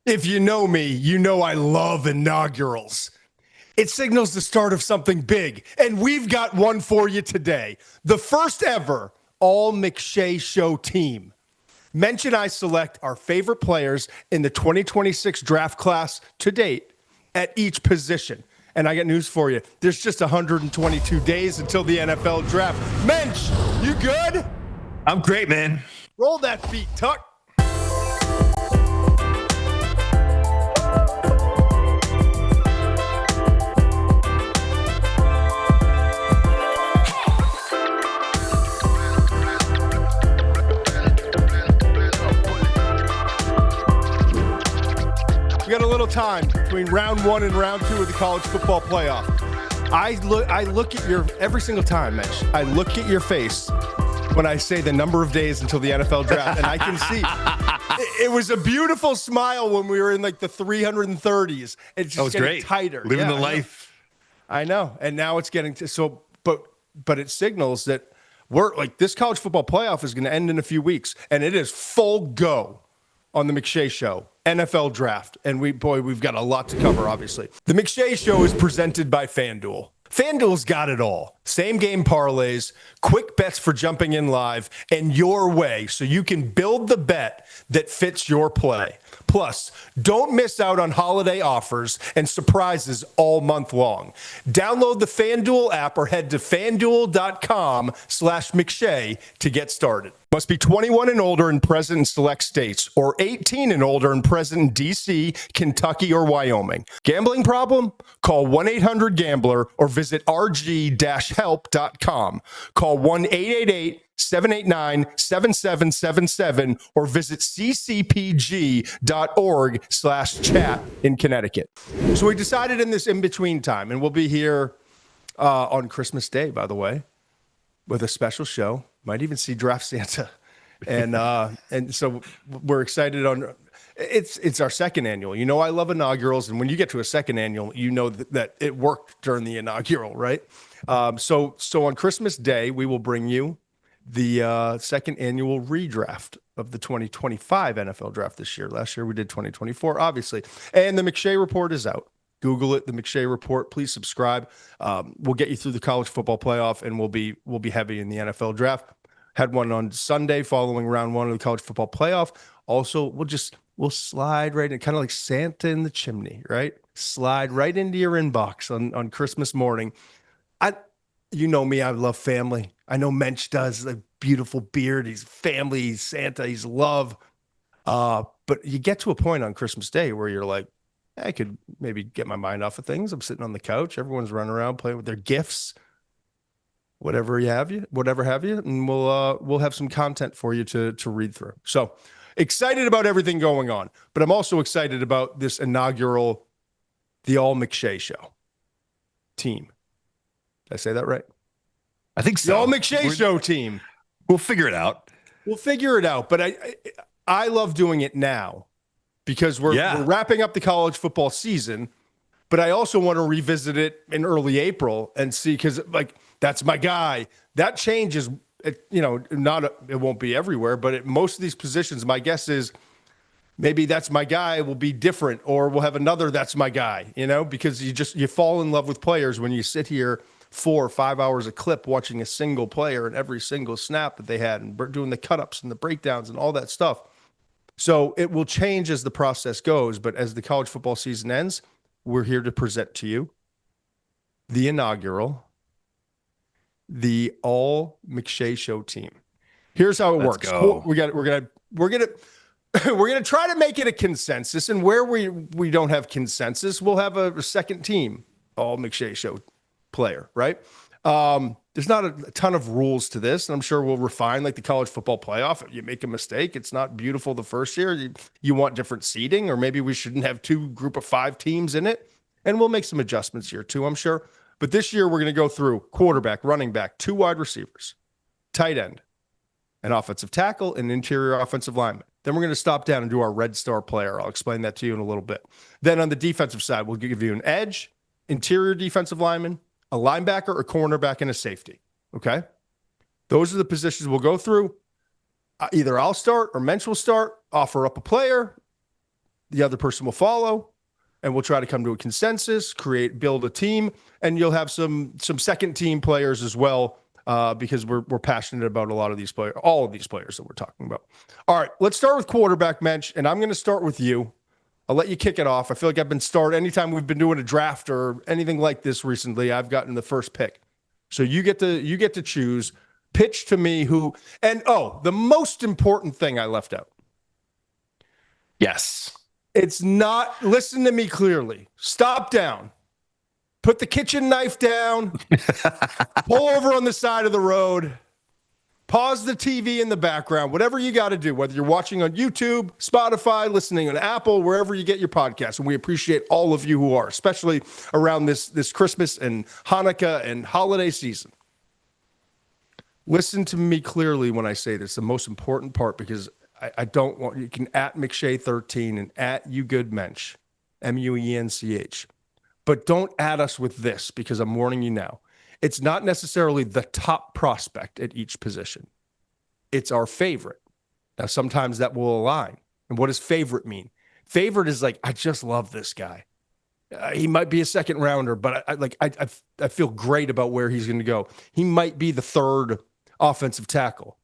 If you know me, you know I love inaugurals. It signals the start of something big, and we've got one for you today. The first ever All-McShay Show team. Muench and I select our favorite players in the 2026 draft class to date at each position. And I got news for you. There's just 122 days until the NFL draft. Muench, you good? I'm great, man. Roll that beat, Tuck. We got a little time between round one and round two of the college football playoff. I look at your every single time, Mitch. I look at your face when I say the number of days until the NFL draft, and I can see it was a beautiful smile when we were in like the 330s. It's just getting great. tighter, living the life. I know, and now it's getting to so. But it signals that we're like this college football playoff is going to end in a few weeks, and it is full go on the McShay Show. NFL draft. And we've got a lot to cover, obviously. The McShay Show is presented by FanDuel. FanDuel's got it all. Same game parlays, quick bets for jumping in live, and your way so you can build the bet that fits your play. Plus, don't miss out on holiday offers and surprises all month long. Download the FanDuel app or head to fanduel.com/McShay to get started. Must be 21 and older and present in select states, or 18 and older and present in D.C., Kentucky, or Wyoming. Gambling problem? Call 1-800-GAMBLER or visit rg-help.com. Call 1-888-789-7777 or visit ccpg.org/chat in Connecticut. So we decided in this in-between time, and we'll be here on Christmas Day, by the way, with a special show. Might even see Draft Santa. And so we're excited on it's our second annual. You know, I love inaugurals. And when you get to a second annual, you know that it worked during the inaugural, right? So on Christmas Day, we will bring you the second annual redraft of the 2025 NFL draft this year. Last year we did 2024, obviously. And the McShay Report is out. Google it, the McShay Report. Please subscribe. We'll get you through the college football playoff, and we'll be heavy in the NFL draft. Had one on Sunday following round one of the college football playoff. Also, we'll slide right in, kind of like Santa in the chimney, right? Slide right into your inbox on Christmas morning. You know me, I love family. I know Muench does. A beautiful beard. He's family. He's Santa. He's love. But you get to a point on Christmas Day where you're like, I could maybe get my mind off of things. I'm sitting on the couch. Everyone's running around playing with their gifts. Whatever have you, and we'll have some content for you to read through. So excited about everything going on, but I'm also excited about this inaugural, the All-McShay Show team. Did I say that right? I think so. The All-McShay Show team. We'll figure it out. But I love doing it now because we're wrapping up the college football season, but I also want to revisit it in early April and see, because that's my guy. That changes, it won't be everywhere, but at most of these positions, my guess is maybe that's my guy will be different, or we'll have another that's my guy, because you fall in love with players when you sit here 4 or 5 hours a clip watching a single player and every single snap that they had and doing the cut-ups and the breakdowns and all that stuff. So it will change as the process goes, but as the college football season ends, we're here to present to you the inaugural, the All-McShay Show team. Here's how it works. Go. We're gonna try to make it a consensus, and where we don't have consensus, we'll have a second team All-McShay Show player, right? There's not a ton of rules to this, and I'm sure we'll refine like the college football playoff. If you make a mistake, it's not beautiful the first year. You want different seeding, or maybe we shouldn't have 2 group of 5 teams in it, and we'll make some adjustments here too, I'm sure. But this year, we're going to go through quarterback, running back, 2 wide receivers, tight end, an offensive tackle, and interior offensive lineman. Then we're going to stop down and do our red star player. I'll explain that to you in a little bit. Then on the defensive side, we'll give you an edge, interior defensive lineman, a linebacker, a cornerback, and a safety. Okay? Those are the positions we'll go through. Either I'll start or Muench will start, offer up a player, the other person will follow, and we'll try to come to a consensus, build a team, and you'll have some second team players as well, because we're passionate about a lot of these players, all of these players that we're talking about. All right, let's start with quarterback, Muench, and I'm going to start with you. I'll let you kick it off. I feel like I've been anytime we've been doing a draft or anything like this recently, I've gotten the first pick. So you get to choose. Pitch to me the most important thing I left out. Yes. It's not, listen to me clearly. Stop down. Put the kitchen knife down. Pull over on the side of the road. Pause the TV in the background. Whatever you got to do, whether you're watching on YouTube, Spotify, listening on Apple, wherever you get your podcasts. And we appreciate all of you who are, especially around this Christmas and Hanukkah and holiday season. Listen to me clearly when I say this, the most important part, because I don't want, you can at McShay 13 and at you good Muench, Muench, but don't add us with this, because I'm warning you now. It's not necessarily the top prospect at each position. It's our favorite. Now, sometimes that will align. And what does favorite mean? Favorite is like, I just love this guy. He might be a second rounder, but I feel great about where he's going to go. He might be the third offensive tackle,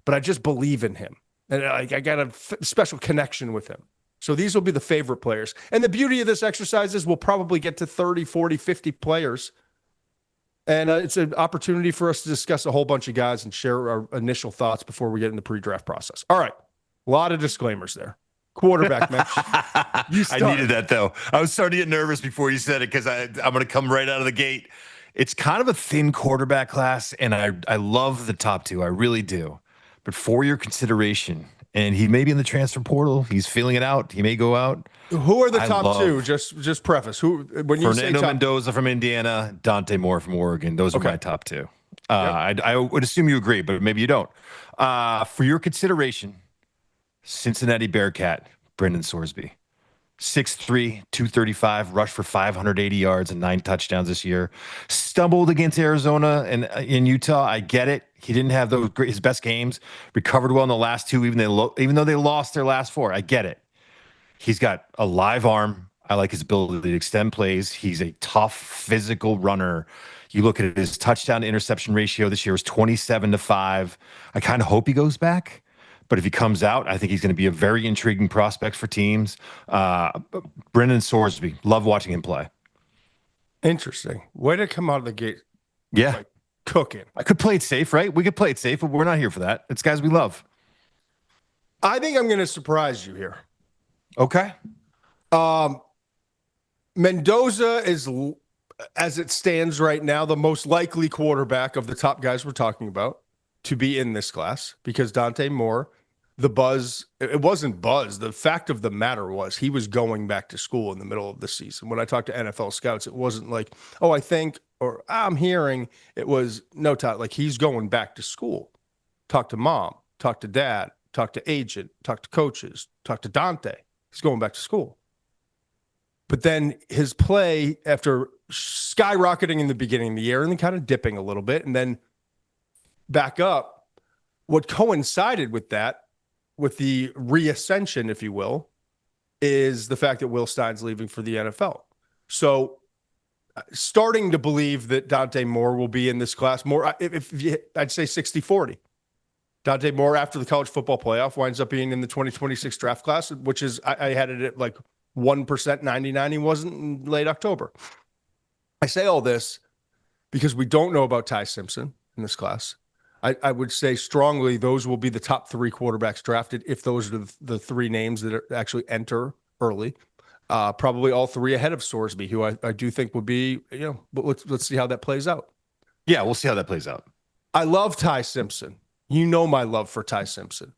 but I just believe in him. And I got a special connection with him. So these will be the favorite players. And the beauty of this exercise is we'll probably get to 30, 40, 50 players. And it's an opportunity for us to discuss a whole bunch of guys and share our initial thoughts before we get in the pre-draft process. All right. A lot of disclaimers there. Quarterback, man. I needed that, though. I was starting to get nervous before you said it, because I'm going to come right out of the gate. It's kind of a thin quarterback class, and I love the top two. I really do. But for your consideration, and he may be in the transfer portal. He's feeling it out. He may go out. Who are the top two? Just preface. Who when you Fernando say top, Mendoza from Indiana, Dante Moore from Oregon. Those are my top two. I would assume you agree, but maybe you don't. For your consideration, Cincinnati Bearcat, Brendan Sorsby. 6'3", 235, rushed for 580 yards and 9 touchdowns this year. Stumbled against Arizona and in Utah. I get it. He didn't have his best games. Recovered well in the last two, even though they lost their last 4. I get it. He's got a live arm. I like his ability to extend plays. He's a tough, physical runner. You look at his touchdown to interception ratio this year was 27-5. I kind of hope he goes back. But if he comes out, I think he's going to be a very intriguing prospect for teams. Brendan Sorsby, love watching him play. Interesting. Way to come out of the gate. Yeah. Like cooking. I could play it safe, right? We could play it safe, but we're not here for that. It's guys we love. I think I'm going to surprise you here. Okay. Mendoza is, as it stands right now, the most likely quarterback of the top guys we're talking about to be in this class, because Dante Moore, the buzz, it wasn't buzz. The fact of the matter was he was going back to school in the middle of the season. When I talked to NFL scouts, it wasn't like, oh, I think, or I'm hearing. It was, no, Todd, like he's going back to school. Talk to mom, talk to dad, talk to agent, talk to coaches, talk to Dante. He's going back to school. But then his play, after skyrocketing in the beginning of the year and then kind of dipping a little bit and then back up, what coincided with that, with the reascension, if you will, is the fact that Will Stein's leaving for the NFL. So starting to believe that Dante Moore will be in this class more, I'd say 60-40. Dante Moore, after the college football playoff, winds up being in the 2026 draft class, which is, I had it at like 1% 99. He wasn't in late October. I say all this because we don't know about Ty Simpson in this class. I would say strongly those will be the top 3 quarterbacks drafted if those are the 3 names that actually enter early. Probably all 3 ahead of Sorsby, who I do think would be, but let's see how that plays out. Yeah, we'll see how that plays out. I love Ty Simpson. You know my love for Ty Simpson.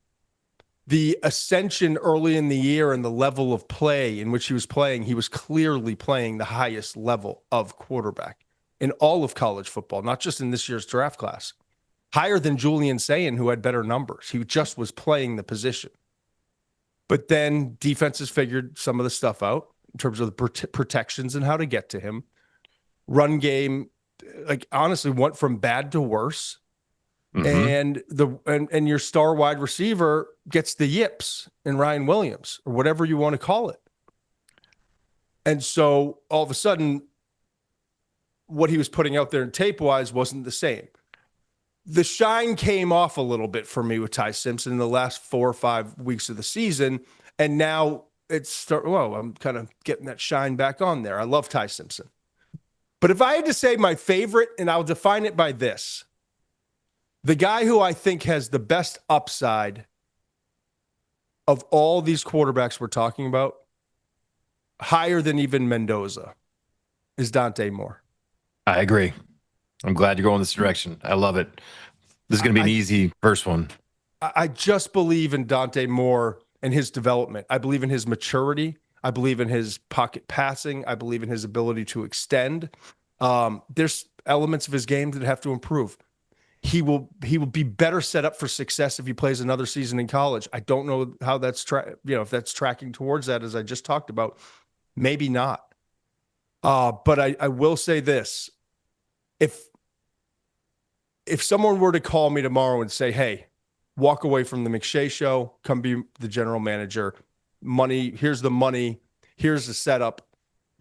The ascension early in the year and the level of play in which he was playing, he was clearly playing the highest level of quarterback in all of college football, not just in this year's draft class. Higher than Julian Sayin, who had better numbers. He just was playing the position. But then defenses figured some of the stuff out in terms of the protections and how to get to him. Run game, like honestly, went from bad to worse. Mm-hmm. And your star wide receiver gets the yips in Ryan Williams or whatever you want to call it. And so all of a sudden, what he was putting out there in tape-wise wasn't the same. The shine came off a little bit for me with Ty Simpson in the last 4 or 5 weeks of the season, and now I'm kind of getting that shine back on there. I love Ty Simpson. But if I had to say my favorite, and I'll define it by this, the guy who I think has the best upside of all these quarterbacks we're talking about, higher than even Mendoza, is Dante Moore. I agree. I'm glad you're going this direction. I love it. This is going to be an easy first one. I just believe in Dante Moore and his development. I believe in his maturity. I believe in his pocket passing. I believe in his ability to extend. There's elements of his game that have to improve. He will be better set up for success if he plays another season in college. I don't know how that's if that's tracking towards that, as I just talked about. Maybe not. But I will say this. If someone were to call me tomorrow and say, hey, walk away from the McShay Show, come be the general manager, here's the setup,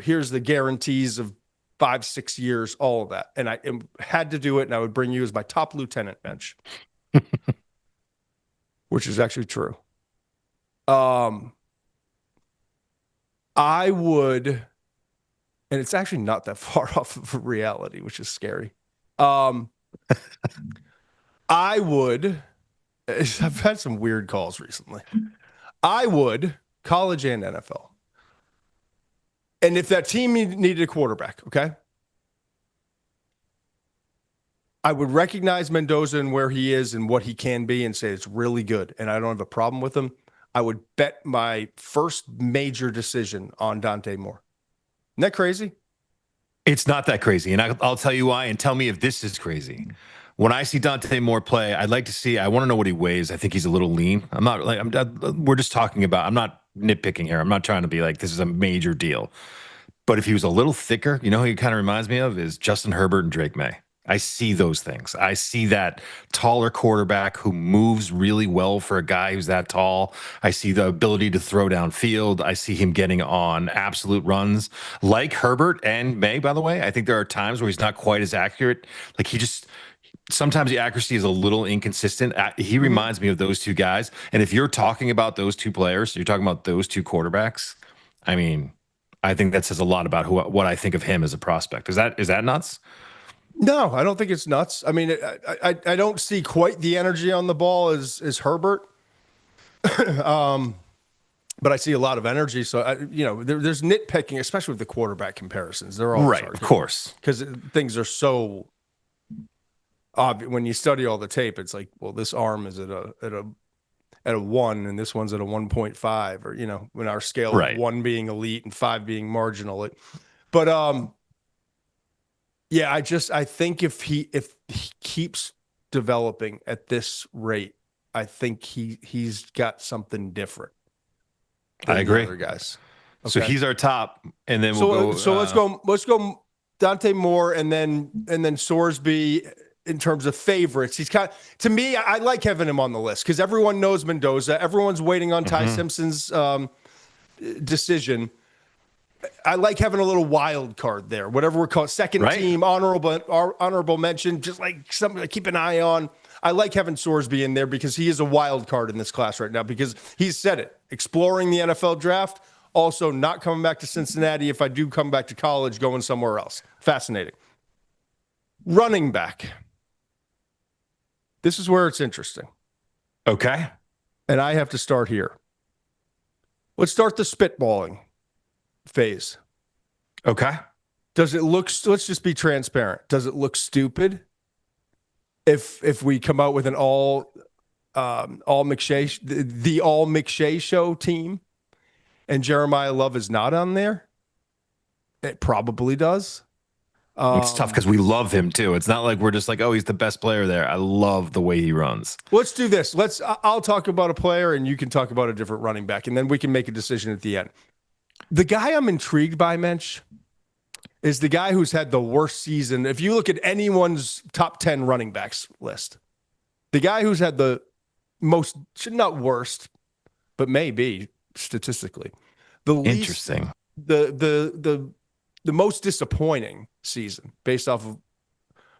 here's the guarantees of 5-6 years, all of that. And I had to do it, and I would bring you as my top lieutenant bench, which is actually true. I would, and it's actually not that far off of reality, which is scary. I would, I've had some weird calls recently. I would, college and NFL. And if that team needed a quarterback, okay, I would recognize Mendoza and where he is and what he can be and say it's really good, and I don't have a problem with him. I would bet my first major decision on Dante Moore. Isn't that crazy? It's not that crazy, and I'll tell you why, and tell me if this is crazy. When I see Dante Moore play, I want to know what he weighs. I think he's a little lean. We're just talking about, I'm not nitpicking here. I'm not trying to be like, this is a major deal. But if he was a little thicker, you know who he kind of reminds me of is Justin Herbert and Drake May. I see those things. I see that taller quarterback who moves really well for a guy who's that tall. I see the ability to throw downfield. I see him getting on absolute runs like Herbert and May, by the way. I think there are times where he's not quite as accurate. Like sometimes the accuracy is a little inconsistent. He reminds me of those two guys. And if you're talking about those two players, you're talking about those two quarterbacks. I mean, I think that says a lot about what I think of him as a prospect. Is that nuts? No, I don't think it's nuts. I mean, I don't see quite the energy on the ball as Herbert, but I see a lot of energy. So there's nitpicking, especially with the quarterback comparisons. They're all right, of course, because things are so obvious. When you study all the tape, it's like, well, this arm is at a 1 and this one's at a 1.5, or when our scale of 1 being elite and 5 being marginal. Yeah, I think if he keeps developing at this rate, I think he's got something different. I agree, other guys. Okay. So he's our top, and then we'll go. So let's go Dante Moore, and then Sorsby in terms of favorites. He's to me, I like having him on the list because everyone knows Mendoza. Everyone's waiting on Ty Simpson's decision. I like having a little wild card there, whatever we're called, second team, honorable mention, just like something to keep an eye on. I like having Sorsby in there because he is a wild card in this class right now because he's said it, exploring the NFL draft, also not coming back to Cincinnati. If I do come back to college, going somewhere else. Fascinating. Running back. This is where it's interesting. Okay. And I have to start here. Let's start the spitballing phase. Okay. Does it look, let's just be transparent. Does it look stupid if we come out with an all-McShay, the All-McShay Show team, and Jeremiyah Love is not on there? It probably does. It's tough because we love him too. It's not like we're just like, oh, he's the best player there. I love the way he runs. Let's do this. I'll talk about a player and you can talk about a different running back, and then we can make a decision at the end. The guy I'm intrigued by, Muench, is the guy who's had the worst season. If you look at anyone's top 10 running backs list, the guy who's had the not worst, but maybe statistically, the least the most disappointing season based off of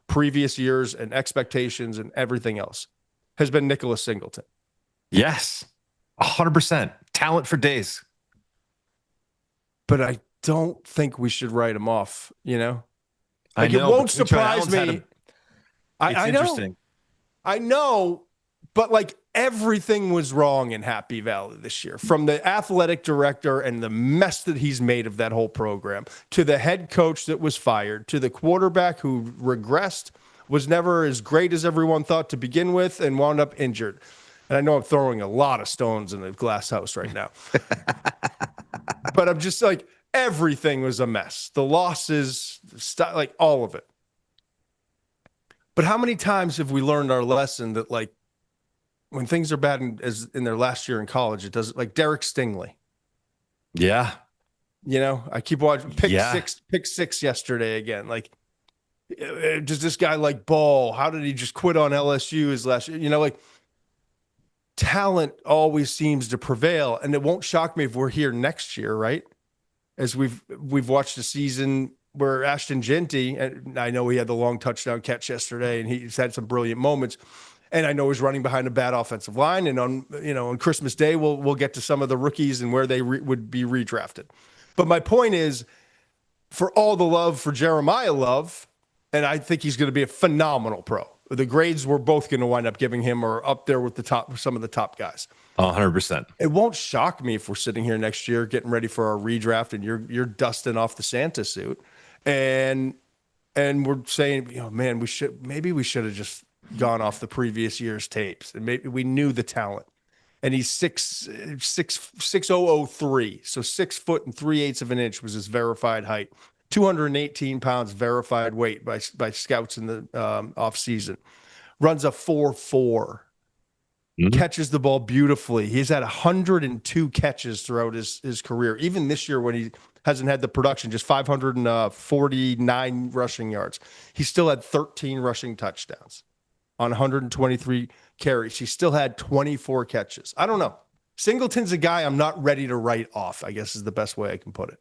previous years and expectations and everything else has been Nicholas Singleton. Yes, 100% talent for days. But I don't think we should write him off. I know, it won't surprise me. I know. Interesting. I know, but like everything was wrong in Happy Valley this year, from the athletic director and the mess that he's made of that whole program, to the head coach that was fired, to the quarterback who regressed, was never as great as everyone thought to begin with, and wound up injured. And I know I'm throwing a lot of stones in the glass house right now. But I'm just like, everything was a mess. The losses, like all of it. But how many times have we learned our lesson that, like, when things are bad in their last year in college, it doesn't, like Derek Stingley. Yeah. I keep watching pick six yesterday again. Like, does this guy like ball? How did he just quit on LSU his last year? Like, talent always seems to prevail, and it won't shock me if we're here next year, right? As we've watched a season where Ashton Genty, and I know he had the long touchdown catch yesterday, and he's had some brilliant moments, and I know he's running behind a bad offensive line. And on Christmas Day, we'll get to some of the rookies and where they would be redrafted. But my point is, for all the love for Jeremiyah Love, and I think he's going to be a phenomenal pro. The grades we're both going to wind up giving him are up there with some of the top guys. 100%. It won't shock me if we're sitting here next year getting ready for our redraft and you're dusting off the Santa suit, and we're saying, man, we should have just gone off the previous year's tapes, and maybe we knew the talent. And he's 6'003", so 6 foot and 3/8 of an inch was his verified height. 218 pounds verified weight by scouts in the off season. Runs a 4.4. Catches the ball beautifully. He's had 102 catches throughout his career. Even this year, when he hasn't had the production, just 549 rushing yards. He still had 13 rushing touchdowns on 123 carries. He still had 24 catches. I don't know. Singleton's a guy I'm not ready to write off, I guess is the best way I can put it.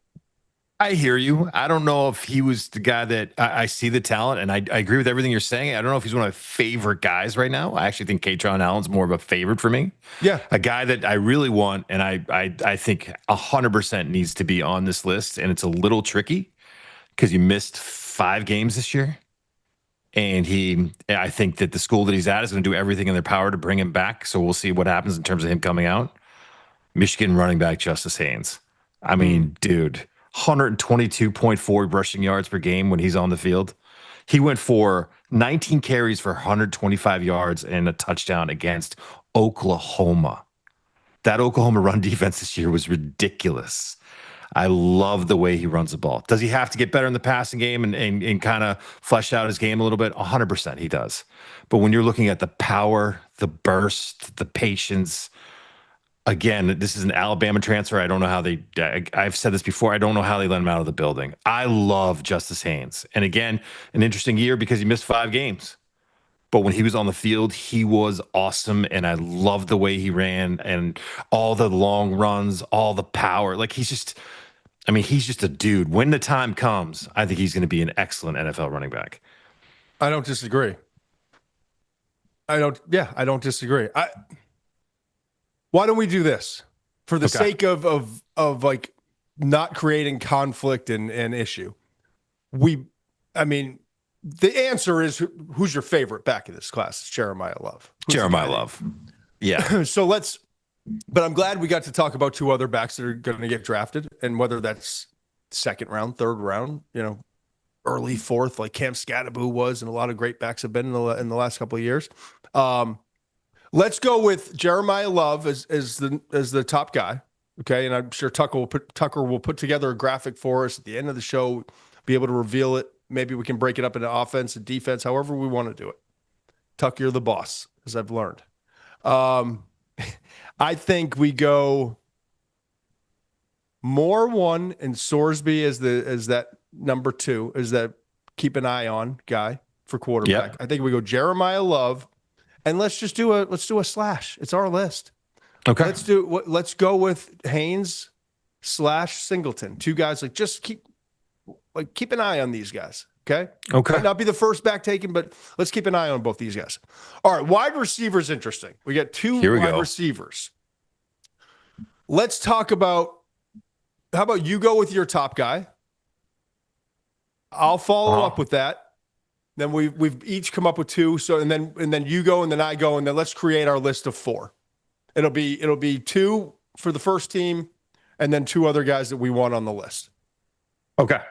I hear you. I don't know if he was the guy that I see the talent, and I agree with everything you're saying. I don't know if he's one of my favorite guys right now. I actually think Katron Allen's more of a favorite for me. Yeah. A guy that I really want, and I think 100% needs to be on this list, and it's a little tricky because you missed 5 games this year. And I think that the school that he's at is going to do everything in their power to bring him back. So we'll see what happens in terms of him coming out. Michigan running back Justice Haynes. I mean, dude, 122.4 rushing yards per game when he's on the field. He went for 19 carries for 125 yards and a touchdown against Oklahoma. That Oklahoma run defense this year was ridiculous. I love the way he runs the ball. Does he have to get better in the passing game and kind of flesh out his game a little bit? 100% he does. But when you're looking at the power, the burst, the patience, again, this is an Alabama transfer. I don't know how I've said this before. I don't know how they let him out of the building. I love Justice Haynes. And again, an interesting year because he missed 5 games. But when he was on the field, he was awesome. And I loved the way he ran and all the long runs, all the power. Like he's just a dude. When the time comes, I think he's going to be an excellent NFL running back. I don't disagree. I don't disagree. Why don't we do this for the sake of like not creating conflict and issue? The answer is who's your favorite back in this class? It's Jeremiyah Love. Jeremiyah Love. Yeah. But I'm glad we got to talk about 2 other backs that are going to get drafted, and whether that's 2nd round, 3rd round, early 4th, like Cam Scatteraboo was, and a lot of great backs have been in the last couple of years. Let's go with Jeremiyah Love as the top guy. Okay. And I'm sure Tucker will put together a graphic for us at the end of the show, be able to reveal it. Maybe we can break it up into offense and defense, however we want to do it. Tuck, you're the boss, as I've learned. I think we go Moore 1 and Sorsby as that number 2, as that keep an eye on guy for quarterback. Yep. I think we go Jeremiyah Love, and let's do a slash. It's our list. Okay. Let's go with Haynes Singleton. Two guys like just keep an eye on these guys. Okay. Okay. Might not be the first back taken, but let's keep an eye on both these guys. All right. Wide receivers, interesting. We got two wide receivers. Let's talk about, how about you go with your top guy? I'll follow up with that. Then we've each come up with two. So and then you go and then I go and then let's create our list of four. It'll be two for the first team and then two other guys that we want on the list. Okay.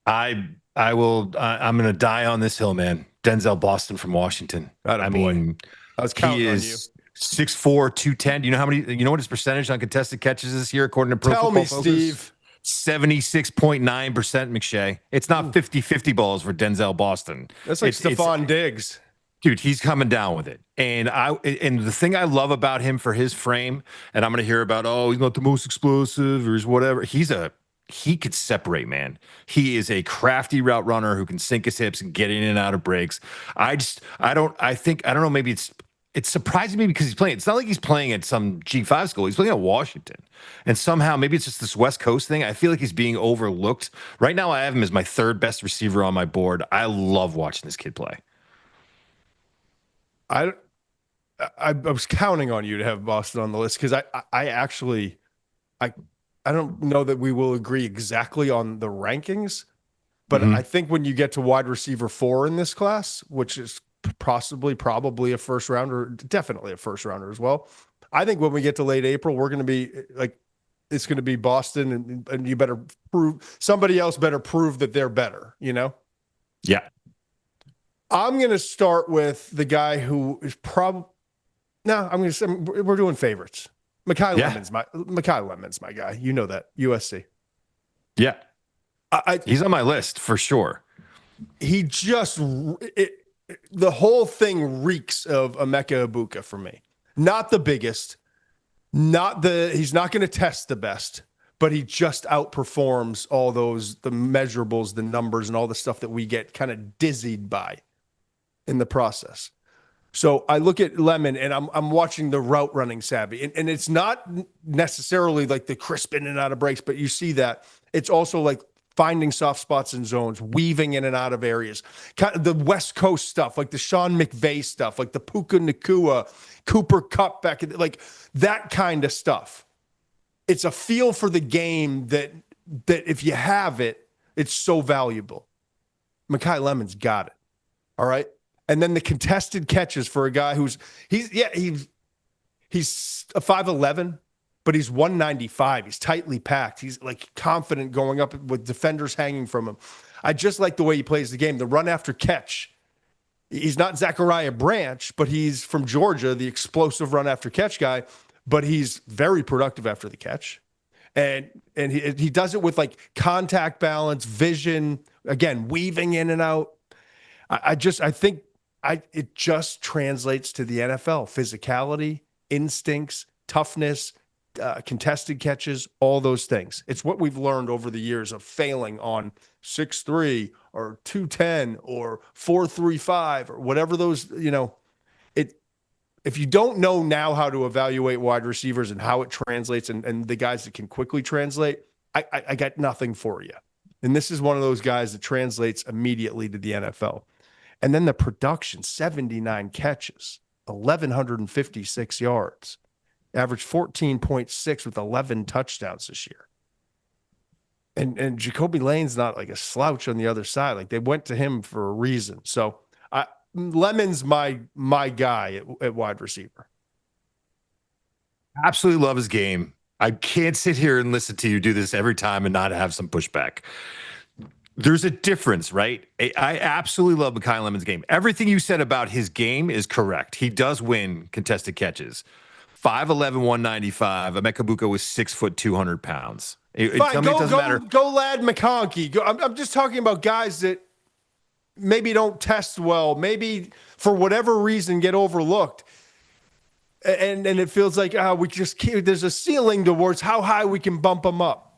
I'm going to die on this hill, man. Denzel Boston from Washington. I mean, I was counting on you. 6'4", 210. You know what his percentage on contested catches is this year, according to Pro Football Focus? Steve. 76.9%, McShay. It's not 50-50 balls for Denzel Boston. That's like Stephon Diggs. Dude, he's coming down with it. And the thing I love about him for his frame, and I'm going to hear about, he's not the most explosive or whatever. He could separate, man. He is a crafty route runner who can sink his hips and get in and out of breaks. I don't know, maybe it's surprising me because it's not like he's playing at some G5 school. He's playing at Washington. And somehow maybe it's just this West Coast thing. I feel like he's being overlooked. Right now I have him as my third best receiver on my board. I love watching this kid play. I was counting on you to have Boston on the list because I don't know that we will agree exactly on the rankings, but I think when you get to wide receiver 4 in this class, which is probably a first rounder, definitely a first rounder as well. I think when we get to late April, we're going to be like, it's going to be Boston and you better somebody else better prove that they're better, you know? Yeah. I'm going to start with the guy who is we're doing favorites. Makai Lemon's my guy. You know that. USC. Yeah. He's on my list for sure. He just the whole thing reeks of Emeka Egbuka for me. Not the biggest, he's not going to test the best, but he just outperforms all the measurables, the numbers, and all the stuff that we get kind of dizzied by in the process. So I look at Lemon and I'm watching the route running savvy, and it's not necessarily like the crisp in and out of breaks, but you see that it's also like finding soft spots in zones, weaving in and out of areas, kind of the West Coast stuff, like the Sean McVay stuff, like the Puka Nacua, Cooper Kupp back, like that kind of stuff. It's a feel for the game that if you have it, it's so valuable. Makai Lemon's got it. All right. And then the contested catches for a guy he's a 5'11", but he's 195. He's tightly packed. He's like confident going up with defenders hanging from him. I just like the way he plays the game. The run after catch. He's not Zachariah Branch, but he's from Georgia, the explosive run after catch guy, but he's very productive after the catch. And he does it with like contact balance, vision, again, weaving in and out. It just translates to the NFL. Physicality, instincts, toughness, contested catches, all those things. It's what we've learned over the years of failing on 6'3" or 210 or 4.35 or whatever those, if you don't know now how to evaluate wide receivers and how it translates and the guys that can quickly translate, I got nothing for you. And this is one of those guys that translates immediately to the NFL. And then the production, 79 catches, 1,156 yards, averaged 14.6 with 11 touchdowns this year. And Jacoby Lane's not like a slouch on the other side. Like they went to him for a reason. So Lemon's my guy at wide receiver. Absolutely love his game. I can't sit here and listen to you do this every time and not have some pushback. There's a difference, right? I absolutely love Makai Lemon's game. Everything you said about his game is correct. He does win contested catches. 5'11", 195. Emeka Egbuka was 6 foot, 200 pounds. It doesn't matter. Go Lad McConkey. I'm just talking about guys that maybe don't test well, maybe for whatever reason get overlooked. And it feels like we just can't, there's a ceiling towards how high we can bump them up.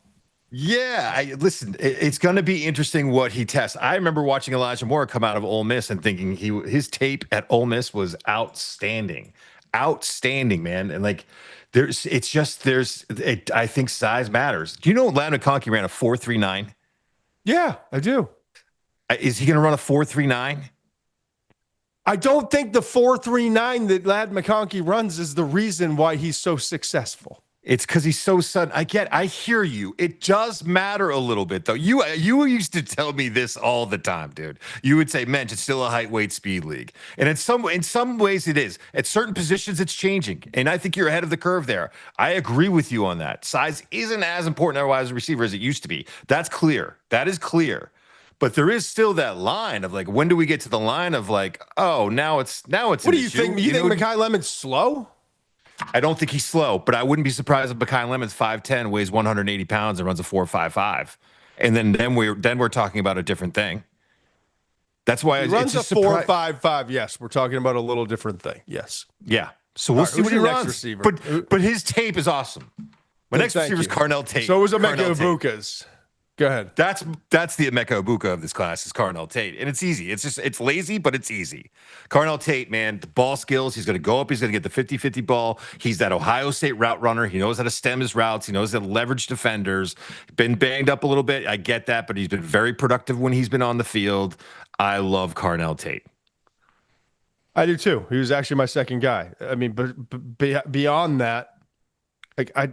Yeah, listen, it's going to be interesting what he tests. I remember watching Elijah Moore come out of Ole Miss and thinking his tape at Ole Miss was outstanding. outstanding, man. And like, I think size matters. Do you know Ladd McConkey ran a 4.39? Yeah, I do. Is he going to run a 4.39? I don't think the 4.39 that Ladd McConkey runs is the reason why he's so successful. It's because he's so sudden. I hear you. It does matter a little bit, though. You used to tell me this all the time, dude. You would say, "Mensch, it's still a height, weight, speed league," and in some ways it is. At certain positions, it's changing, and I think you're ahead of the curve there. I agree with you on that. Size isn't as important as a wide receiver as it used to be. That's clear. That is clear. But there is still that line of like, when do we get to the line of like, oh, now it's. What do you think? You think Makai Lemon's slow? I don't think he's slow, but I wouldn't be surprised if Makai Lemon's 5'10", weighs 180 pounds, and runs a 4.55, and then we're talking about a different thing. That's why he runs a 4.55. Yes, we're talking about a little different thing. Yes. Yeah. So we'll see what he runs. Receiver? But his tape is awesome. My next receiver is Carnell Tate. So was Emeka Egbuka's. Go ahead. That's the Emeka Egbuka of this class is Carnell Tate. And it's easy. It's lazy, but it's easy. Carnell Tate, man, the ball skills, he's going to go up, he's going to get the 50-50 ball. He's that Ohio State route runner. He knows how to stem his routes. He knows how to leverage defenders. Been banged up a little bit. I get that, but he's been very productive when he's been on the field. I love Carnell Tate. I do too. He was actually my second guy. I mean, but beyond that, like I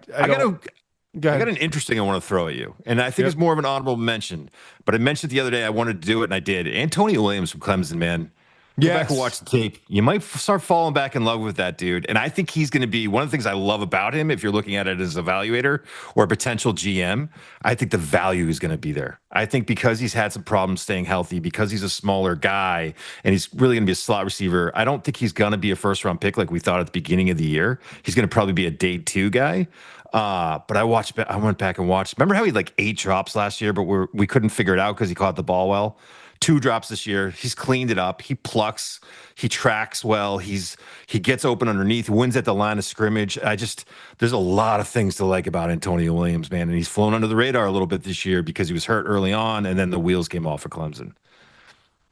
got an interesting I want to throw at you, and I think it's more of an honorable mention. But I mentioned the other day I wanted to do it, and I did. Antonio Williams from Clemson, man. Go back and watch the tape. You might start falling back in love with that dude. And I think he's going to be one of the things I love about him, if you're looking at it as an evaluator or a potential GM, I think the value is going to be there. I think because he's had some problems staying healthy, because he's a smaller guy, and he's really going to be a slot receiver, I don't think he's going to be a first-round pick like we thought at the beginning of the year. He's going to probably be a day 2 guy. But I went back and watched. Remember how he had like 8 drops last year, but we couldn't figure it out because he caught the ball well? 2 drops this year. He's cleaned it up. He plucks. He tracks well. He gets open underneath, wins at the line of scrimmage. There's a lot of things to like about Antonio Williams, man. And he's flown under the radar a little bit this year because he was hurt early on, and then the wheels came off for Clemson.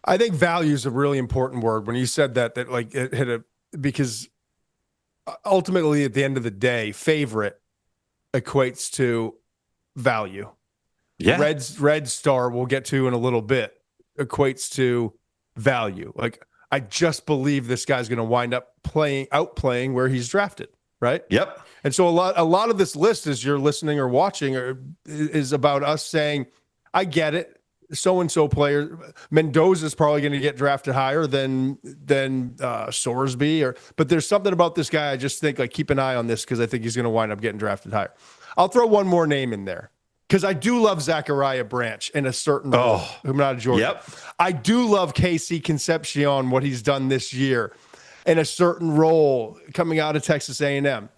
I think value is a really important word. When you said that like it hit because ultimately at the end of the day, favorite equates to value. Yeah. Red Star we'll get to in a little bit equates to value. Like I just believe this guy's going to wind up outplaying where he's drafted, right? Yep. And so a lot of this list, as you're listening or watching, is about us saying, I get it. So-and-so player, Mendoza's probably going to get drafted higher than Sorsby, but there's something about this guy. I just think like keep an eye on this because I think he's going to wind up getting drafted higher. I'll throw one more name in there because I do love Zachariah Branch in a certain role. I'm not a Georgia. Yep. I do love KC Concepcion, what he's done this year in a certain role coming out of Texas A&M.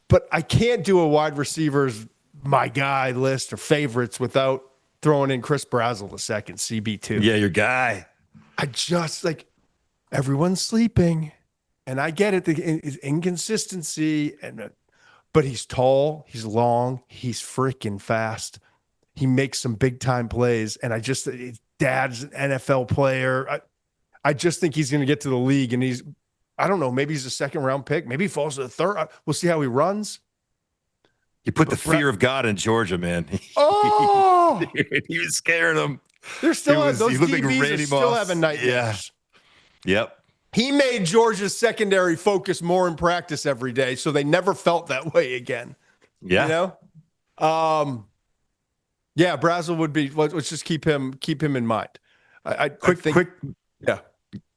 But I can't do a wide receivers my guy list or favorites without throwing in Chris Brazzell the second, CB2. Yeah, your guy. I just like everyone's sleeping, and I get it. His inconsistency, but he's tall, he's long, he's freaking fast. He makes some big time plays, and his dad's an NFL player. I just think he's going to get to the league, and I don't know, maybe he's a second round pick, maybe he falls to the third. We'll see how he runs. You put the fear of God in Georgia, man. Oh, he was scaring them. They're still those DBs are still having nightmares. Yeah. Yep. He made Georgia's secondary focus more in practice every day, so they never felt that way again. Yeah. You know? Yeah, Brazzell would be. Let's just keep him in mind. Quick. Yeah.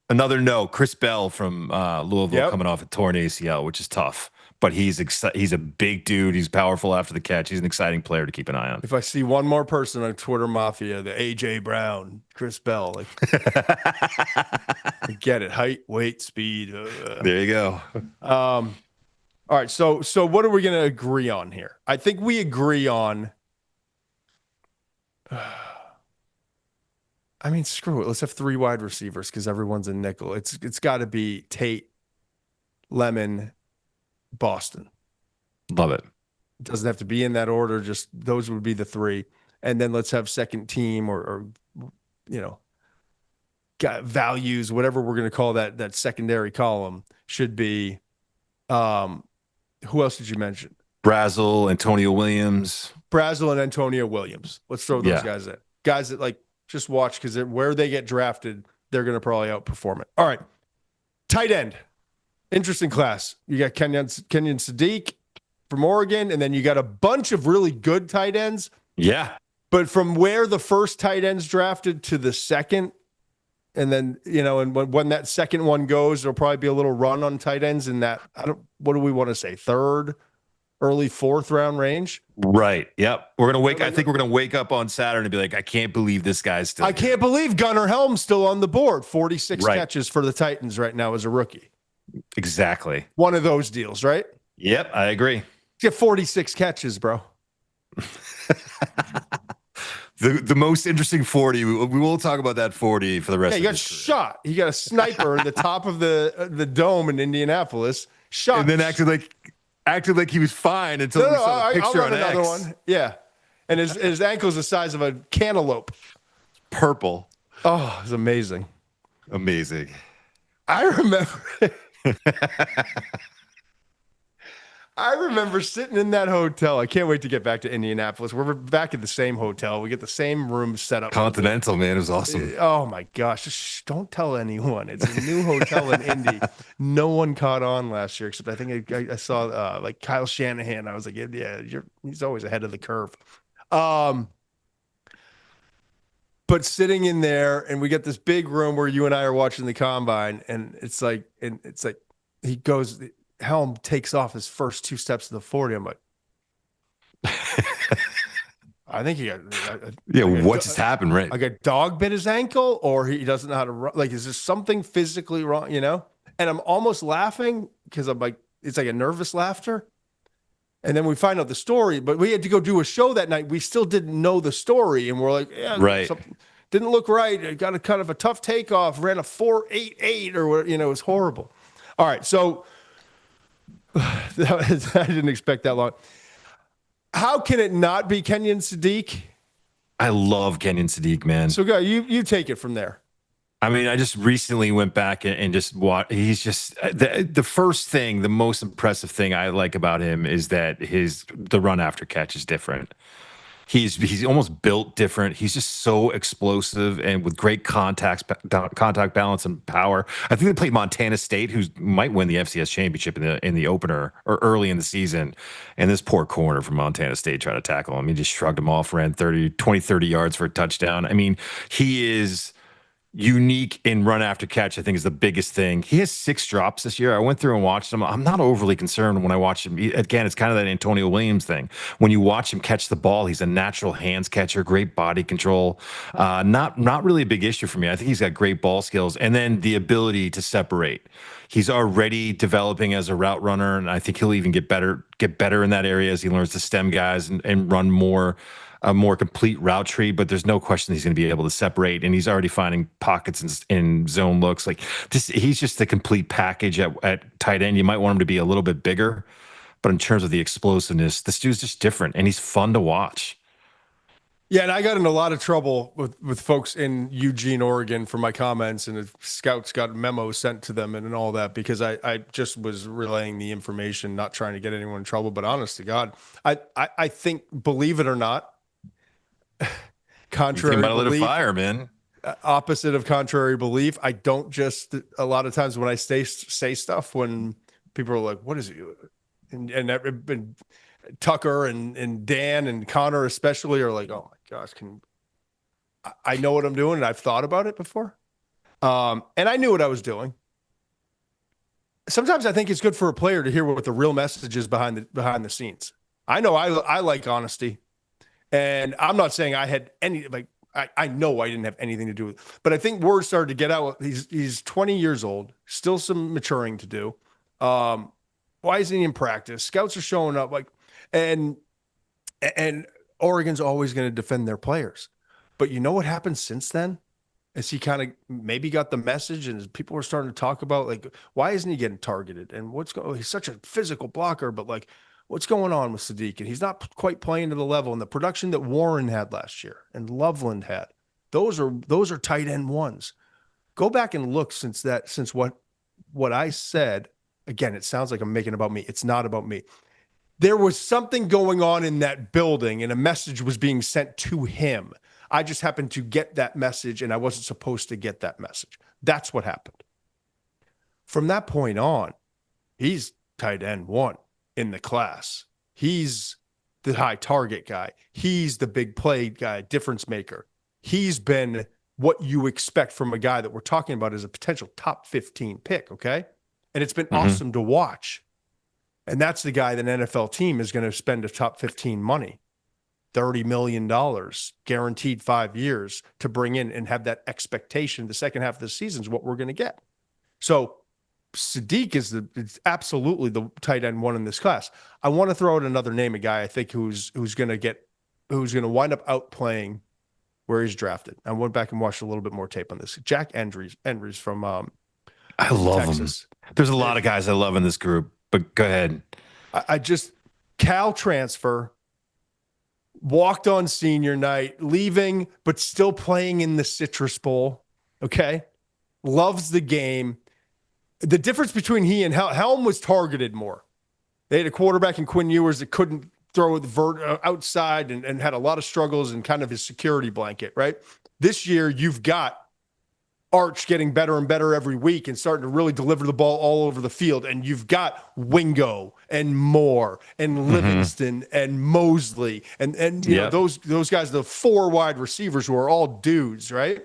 Another no. Chris Bell from Louisville coming off a torn ACL, which is tough. But he's a big dude. He's powerful after the catch. He's an exciting player to keep an eye on. If I see one more person on Twitter Mafia, the AJ Brown, Chris Bell, like, I get it. Height, weight, speed. There you go. All right. So what are we going to agree on here? I think we agree on. I mean, screw it. Let's have 3 wide receivers because everyone's a nickel. It's got to be Tate, Lemon, Boston. Love it. It doesn't have to be in that order. Just those would be the 3. And then let's have second team or got values, whatever we're going to call that secondary column should be Who else did you mention? Brazel, Antonio Williams. Brazel and Antonio Williams. Let's throw those guys in. Guys that like just watch because where they get drafted, they're going to probably outperform it. All right. Tight end. Interesting class. You got Kenyon Sadiq from Oregon, and then you got a bunch of really good tight ends. Yeah. But from where the first tight end's drafted to the second, and then, and when that second one goes, there'll probably be a little run on tight ends in that, what do we want to say, third, early fourth round range? Right. Yep. I think we're going to wake up on Saturday and be like, I can't believe this guy's still I can't believe Gunnar Helm's still on the board. 46 Right. catches for the Titans right now as a rookie. Exactly. One of those deals, right? Yep. I agree. Get 46 catches, bro. The most interesting 40. We will talk about that 40 for the rest of he got his career. shot. He got a sniper in the top of the dome in Indianapolis. Shot. And then acted like he was fine until we saw a picture I'll run on another X. one. Yeah. And his ankle's the size of a cantaloupe. Purple. Oh, it's amazing. Amazing. I remember sitting in that hotel. I can't wait to get back to Indianapolis. We're back at the same hotel. We get the same room set up. Continental, man. It was awesome. Oh my gosh. Just don't tell anyone. It's a new hotel in Indy. No one caught on last year, except I think I saw like Kyle Shanahan. I was like, yeah, he's always ahead of the curve. But sitting in there, and we get this big room where you and I are watching the combine, and it's like he goes, Helm takes off his first two steps to the 40. I'm like, I think he got. What just happened, right? Like a dog bit his ankle, or he doesn't know how to run. Like, is there something physically wrong? And I'm almost laughing because I'm like, it's like a nervous laughter. And then we find out the story, but we had to go do a show that night. We still didn't know the story, and we're like, yeah, right. Something didn't look right. It got a kind of a tough takeoff. Ran a 4.88 or what? It was horrible. All right, so I didn't expect that long. How can it not be Kenyon Sadiq? I love Kenyon Sadiq, man. So, guy, you take it from there. I mean, I just recently went back and just watched. He's just the first thing, the most impressive thing I like about him is that the run after catch is different. He's almost built different. He's just so explosive and with great contact balance and power. I think they played Montana State, who might win the FCS championship in the opener or early in the season. And this poor corner from Montana State tried to tackle him. He just shrugged him off, ran 30 yards for a touchdown. I mean, he is unique in run after catch. I think is the biggest thing. He has 6 drops this year. I went through and watched him. I'm not overly concerned when I watch him. Again, it's kind of that Antonio Williams thing. When you watch him catch the ball, he's a natural hands catcher, great body control. Not really a big issue for me. I think he's got great ball skills, and then the ability to separate. He's already developing as a route runner, and I think he'll even get better in that area as he learns to stem guys and run a more complete route tree. But there's no question he's going to be able to separate, and he's already finding pockets in zone looks. Like this, he's just the complete package at tight end. You might want him to be a little bit bigger, but in terms of the explosiveness, this dude's just different, and he's fun to watch. Yeah, and I got in a lot of trouble with folks in Eugene, Oregon for my comments, and the scouts got memos sent to them and all that because I just was relaying the information, not trying to get anyone in trouble. But honest to God, I think, believe it or not, contrary belief, fire, man. Opposite of contrary belief, I don't just a lot of times when I say stuff when people are like, "What is it?" and Tucker and Dan and Conor especially are like, "Oh my gosh, I know what I'm doing and I've thought about it before," and I knew what I was doing. Sometimes I think it's good for a player to hear what the real message is behind the scenes. I know I like honesty. And I'm not saying I had any, like, I know I didn't have anything to do with it. But I think word started to get out. He's 20 years old, still some maturing to do. Why isn't he in practice? Scouts are showing up, and Oregon's always going to defend their players. But you know what happened since then? As he kind of maybe got the message, and as people were starting to talk about, like, why isn't he getting targeted? And he's such a physical blocker, but like, what's going on with Sadiq? And he's not quite playing to the level. And the production that Warren had last year and Loveland had, those are tight end ones. Go back and look since what I said again, it sounds like I'm making it about me. It's not about me. There was something going on in that building and a message was being sent to him. I just happened to get that message and I wasn't supposed to get that message. That's what happened. From that point on, he's tight end 1 in the class. He's the high target guy. He's the big play guy, difference maker. He's been what you expect from a guy that we're talking about as a potential top 15 pick, okay? And it's been awesome to watch. And that's the guy that an NFL team is going to spend a top 15 money, $30 million, guaranteed 5 years to bring in and have that expectation. The second half of the season is what we're going to get. So Sadiq is absolutely the tight end 1 in this class. I want to throw out another name, a guy I think who's going to wind up outplaying where he's drafted. I went back and watched a little bit more tape on this. Jack Endries from I love Texas. him. There's a lot of guys I love in this group, but go ahead. Cal transfer, walked on senior night, leaving, but still playing in the Citrus Bowl. Okay. Loves the game. The difference between he and Helm was targeted more. They had a quarterback in Quinn Ewers that couldn't throw it outside and had a lot of struggles and kind of his security blanket, right? This year, you've got Arch getting better and better every week and starting to really deliver the ball all over the field. And you've got Wingo and Moore and Livingston and Mosley and you know, those guys, the 4 wide receivers who are all dudes, right?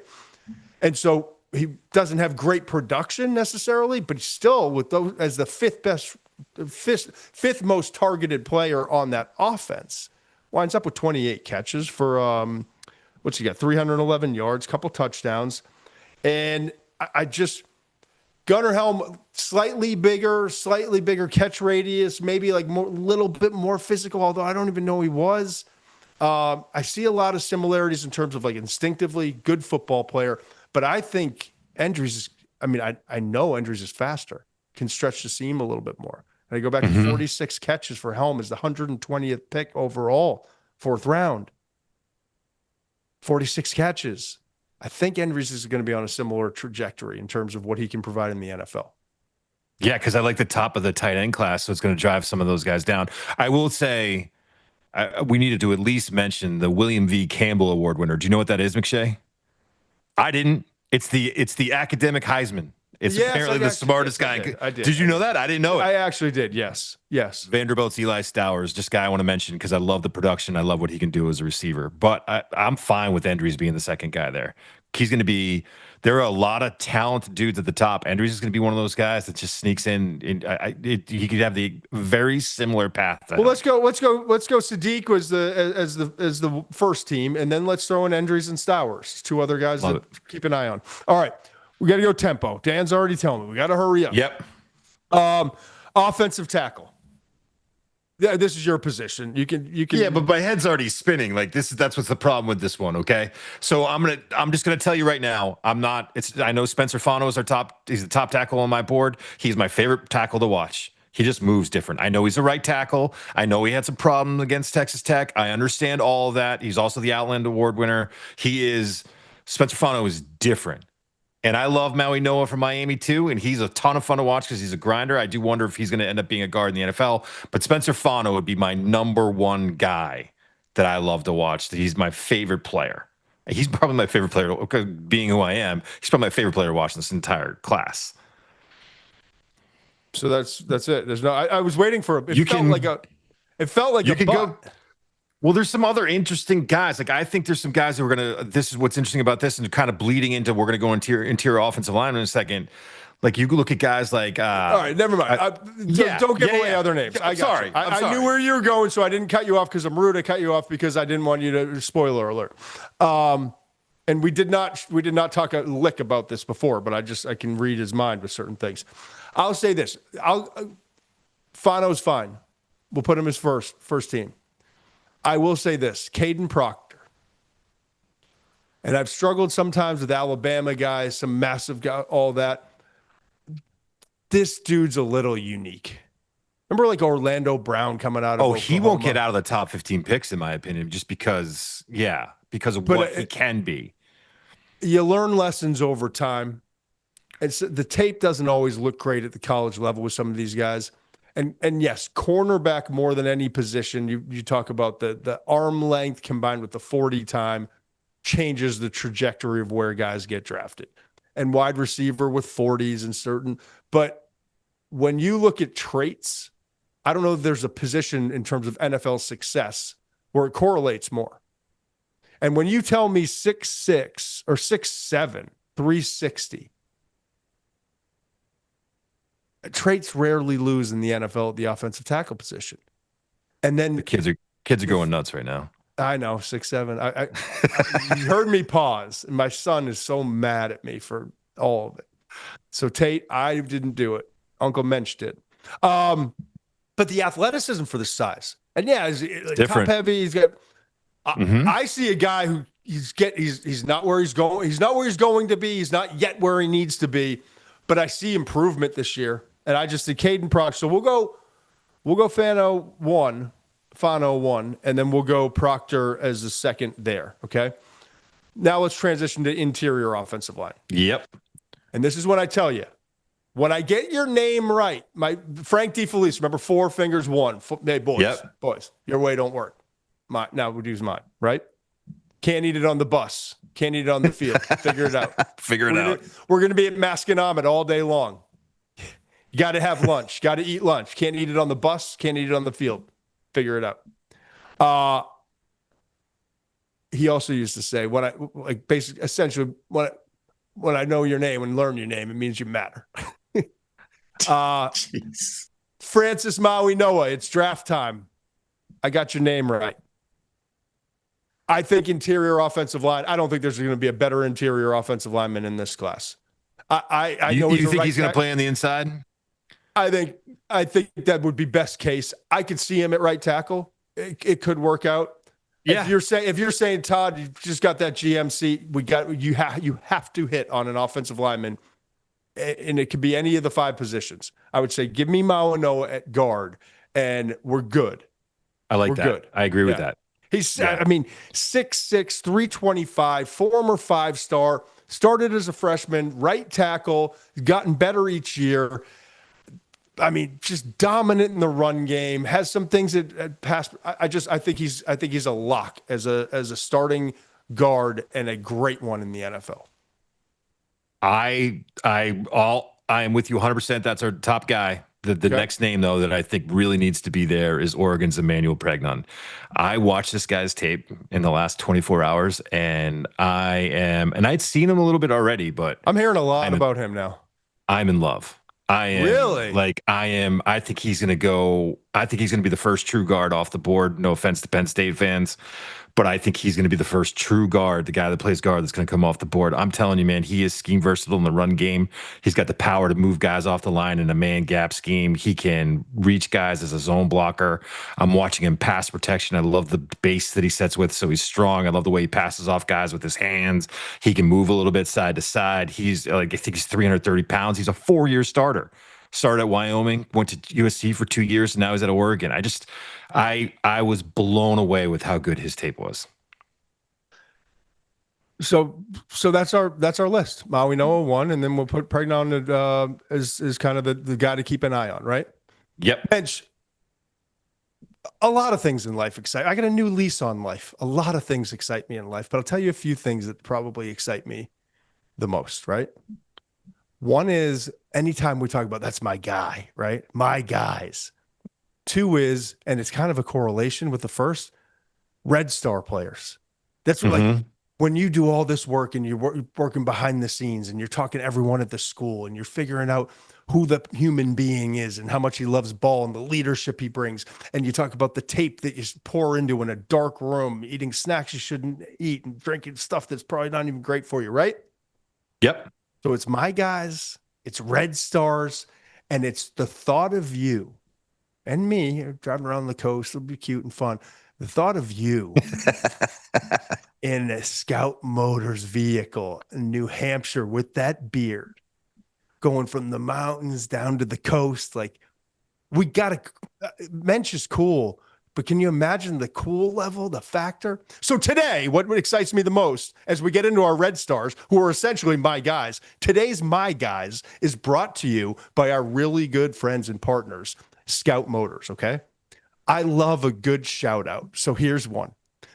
And so he doesn't have great production necessarily, but still with those as the fifth most targeted player on that offense, winds up with 28 catches for what's he got? 311 yards, couple touchdowns. And I just Gunnar Helm, slightly bigger catch radius, maybe like little bit more physical, although I don't even know he was. I see a lot of similarities in terms of like instinctively good football player, but I think Endries is, I know Endries is faster, can stretch the seam a little bit more. And I go back to 46 catches for Helm is the 120th pick overall, 4th round. 46 catches. I think Endries is going to be on a similar trajectory in terms of what he can provide in the NFL. Yeah, because I like the top of the tight end class, so it's going to drive some of those guys down. I will say we needed to at least mention the William V. Campbell Award winner. Do you know what that is, McShay? I didn't. It's the academic Heisman. It's apparently the smartest guy. I did. Did you know that? I didn't know it. I actually did. Yes. Vanderbilt's Eli Stowers, just guy I want to mention because I love the production. I love what he can do as a receiver. But I'm fine with Endries being the second guy there. He's going to be. There are a lot of talented dudes at the top. Endries is going to be one of those guys that just sneaks in. He could have the very similar path. Well, let's go. Sadiq was as the first team, and then let's throw in Endries and Stowers, 2 other guys to keep an eye on. All right. We got to go tempo. Dan's already telling me we got to hurry up. Yep. Offensive tackle. Yeah, this is your position. You can. Yeah, but my head's already spinning. Like that's what's the problem with this one. Okay, so I'm just gonna tell you right now. I know Spencer Fano is he's the top tackle on my board. He's my favorite tackle to watch. He just moves different. I know he's a right tackle. I know he had some problems against Texas Tech. I understand all of that. He's also the Outland Award winner. Spencer Fano is different. And I love Mauigoa from Miami too, and he's a ton of fun to watch because he's a grinder. I do wonder if he's going to end up being a guard in the NFL. But Spencer Fano would be my number 1 guy that I love to watch. That he's my favorite player. He's probably my favorite player, being who I am. He's probably my favorite player to watch in this entire class. So that's it. There's no. I was waiting for a. It felt like you a could buck. go. Well, there's some other interesting guys. Like I think there's some guys who are gonna. This is what's interesting about this, and kind of bleeding into. We're gonna go interior offensive line in a second. Like you could look at guys like. All right, never mind. Don't give away other names. I'm sorry. I knew where you were going, so I didn't cut you off because I'm rude. I cut you off because I didn't want you to. Spoiler alert. And we did not talk a lick about this before, but I can read his mind with certain things. I'll say this. Fano's fine. We'll put him as first team. I will say this, Caden Proctor. And I've struggled sometimes with Alabama guys, some massive guy, all that. This dude's a little unique. Remember like Orlando Brown coming out of Oklahoma? He won't get out of the top 15 picks, in my opinion, just because of what he can be. You learn lessons over time. And so the tape doesn't always look great at the college level with some of these guys. And yes, cornerback more than any position. You talk about the arm length combined with the 40 time changes the trajectory of where guys get drafted. And wide receiver with 40s and certain. But when you look at traits, I don't know if there's a position in terms of NFL success where it correlates more. And when you tell me 6'6" or 6'7", 360, traits rarely lose in the NFL at the offensive tackle position. And then The kids are going nuts right now. I know 6'7". You heard me pause, and my son is so mad at me for all of it. So Tate, I didn't do it. Uncle Muench did. But the athleticism for the size, and yeah, he's different. Top heavy. He's got. I see a guy who he's not where he's going. He's not where he's going to be. He's not yet where he needs to be. But I see improvement this year, and I just see Caden Proctor. So we'll go Fano 1, and then we'll go Proctor as the second there. Okay. Now let's transition to interior offensive line. Yep. And this is what I tell you. When I get your name right, my Frank DeFelice, remember 4 fingers 1. Hey, boys, your way don't work. Now we'll use mine, right? Can't eat it on the bus. Can't eat it on the field. Figure it out. Figure it out. We're going to be at Masconomet all day long. You got to have lunch. Got to eat lunch. Can't eat it on the bus. Can't eat it on the field. Figure it out. He also used to say, essentially, when I know your name and learn your name, it means you matter. Francis Mauigoa, it's draft time. I got your name right. I think interior offensive line. I don't think there's going to be a better interior offensive lineman in this class. I know you think he's going to play on the inside? I think that would be best case. I could see him at right tackle. It could work out. Yeah. If you're saying Todd, you just got that GM seat. You have to hit on an offensive lineman, and it could be any of the 5 positions. I would say give me Mauigoa at guard, and we're good. I like that. Good. I agree with that. He's 6'6", 325, former 5-star, started as a freshman, right tackle, gotten better each year. I mean, just dominant in the run game. Has some things that pass. I think he's a lock as a starting guard and a great one in the NFL. I am with you 100%. That's our top guy. The next name, though, that I think really needs to be there is Oregon's Emmanuel Pregnon. I watched this guy's tape in the last 24 hours, and I'd seen him a little bit already, but I'm hearing a lot about him now. I'm in love. I am really. I think he's going to go. I think he's going to be the first true guard off the board. No offense to Penn State fans, but I think he's going to be the first true guard, the guy that plays guard that's going to come off the board. I'm telling you, man, he is scheme versatile in the run game. He's got the power to move guys off the line in a man gap scheme. He can reach guys as a zone blocker. I'm watching him pass protection. I love the base that he sets with, so he's strong. I love the way he passes off guys with his hands. He can move a little bit side to side. He's I think he's 330 pounds. He's a 4-year starter. Started at Wyoming, went to USC for 2 years, and now he's at Oregon. I was blown away with how good his tape was. So that's our list. Mauigoa 1, and then we'll put Pregnon as kind of the guy to keep an eye on, right? Yep. Bench. A lot of things in life excite. I got a new lease on life. A lot of things excite me in life, but I'll tell you a few things that probably excite me the most, right? One is anytime we talk about that's my guy, right? My guys. 2 is, and it's kind of a correlation with the first, Red Star players. That's like when you do all this work and you're working behind the scenes and you're talking to everyone at the school and you're figuring out who the human being is and how much he loves ball and the leadership he brings. And you talk about the tape that you pour into in a dark room, eating snacks you shouldn't eat and drinking stuff that's probably not even great for you, right? Yep. So it's my guys, it's Red Stars, and it's the thought of you and me driving around the coast. It'll be cute and fun. The thought of you in a Scout Motors vehicle in New Hampshire with that beard, going from the mountains down to the coast. Like, we got to, Muench is cool, But can you imagine the cool level, the factor? So today, what excites me the most as we get into our Red Stars, who are essentially my guys, today's My Guys is brought to you by our really good friends and partners, Scout Motors, okay? I love a good shout out. So here's one.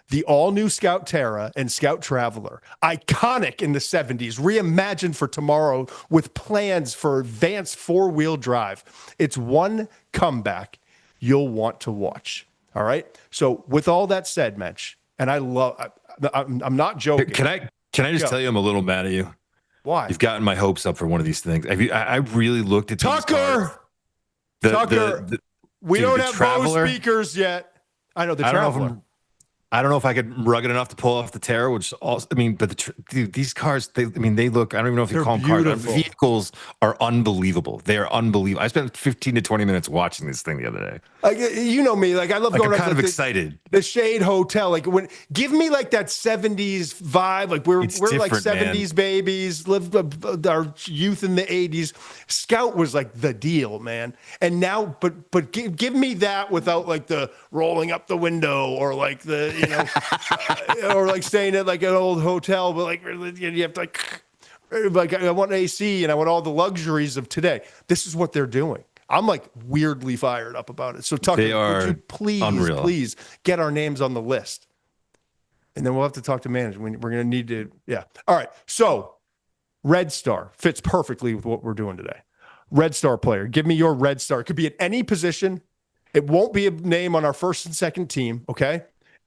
The all-new Scout Terra and Scout Traveler, iconic in the 70s, reimagined for tomorrow with plans for advanced four-wheel drive. It's one comeback you'll want to watch. All right. So with all that said, Muench, and I'm not joking. Can I just tell you I'm a little mad at you? Why? You've gotten my hopes up for one of these things. I really looked at Tucker. We don't have Traveler speakers yet. I know the Traveler. I don't know if I could rugged enough to pull off the Terra, which also, I mean, but dude, these cars, they look, I don't even know if you call them cars. The vehicles are unbelievable. They are unbelievable. I spent 15 to 20 minutes watching this thing the other day. You know me, I love going I'm up kind of excited. The Shade Hotel, give me that 70s vibe. We're like 70s babies, lived our youth in the 80s. Scout was the deal, man. And now, but give me that without the rolling up the window or the or staying at an old hotel, but you have to I want AC and I want all the luxuries of today. This is what they're doing. I'm weirdly fired up about it. So Tucker, would you please get our names on the list? And then we'll have to talk to management. We're going to need to, yeah. All right. So Red Star fits perfectly with what we're doing today. Red Star player. Give me your Red Star. It could be at any position. It won't be a name on our first and second team. Okay.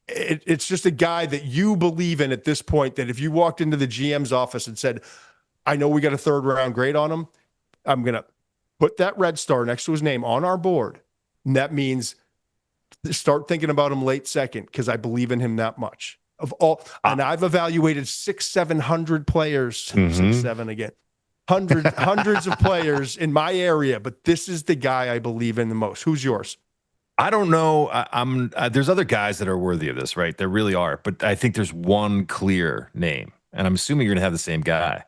It's just a guy that you believe in at this point, that if you walked into the GM's office and said, I know we got a 3rd round grade on him, I'm going to put that Red Star next to his name on our board. And that means start thinking about him late second, because I believe in him that much. And I've evaluated 700 players, 6-7 again, hundreds of players in my area, but this is the guy I believe in the most. Who's yours? I don't know. There's other guys that are worthy of this, right? There really are. But I think there's one clear name, and I'm assuming you're going to have the same guy.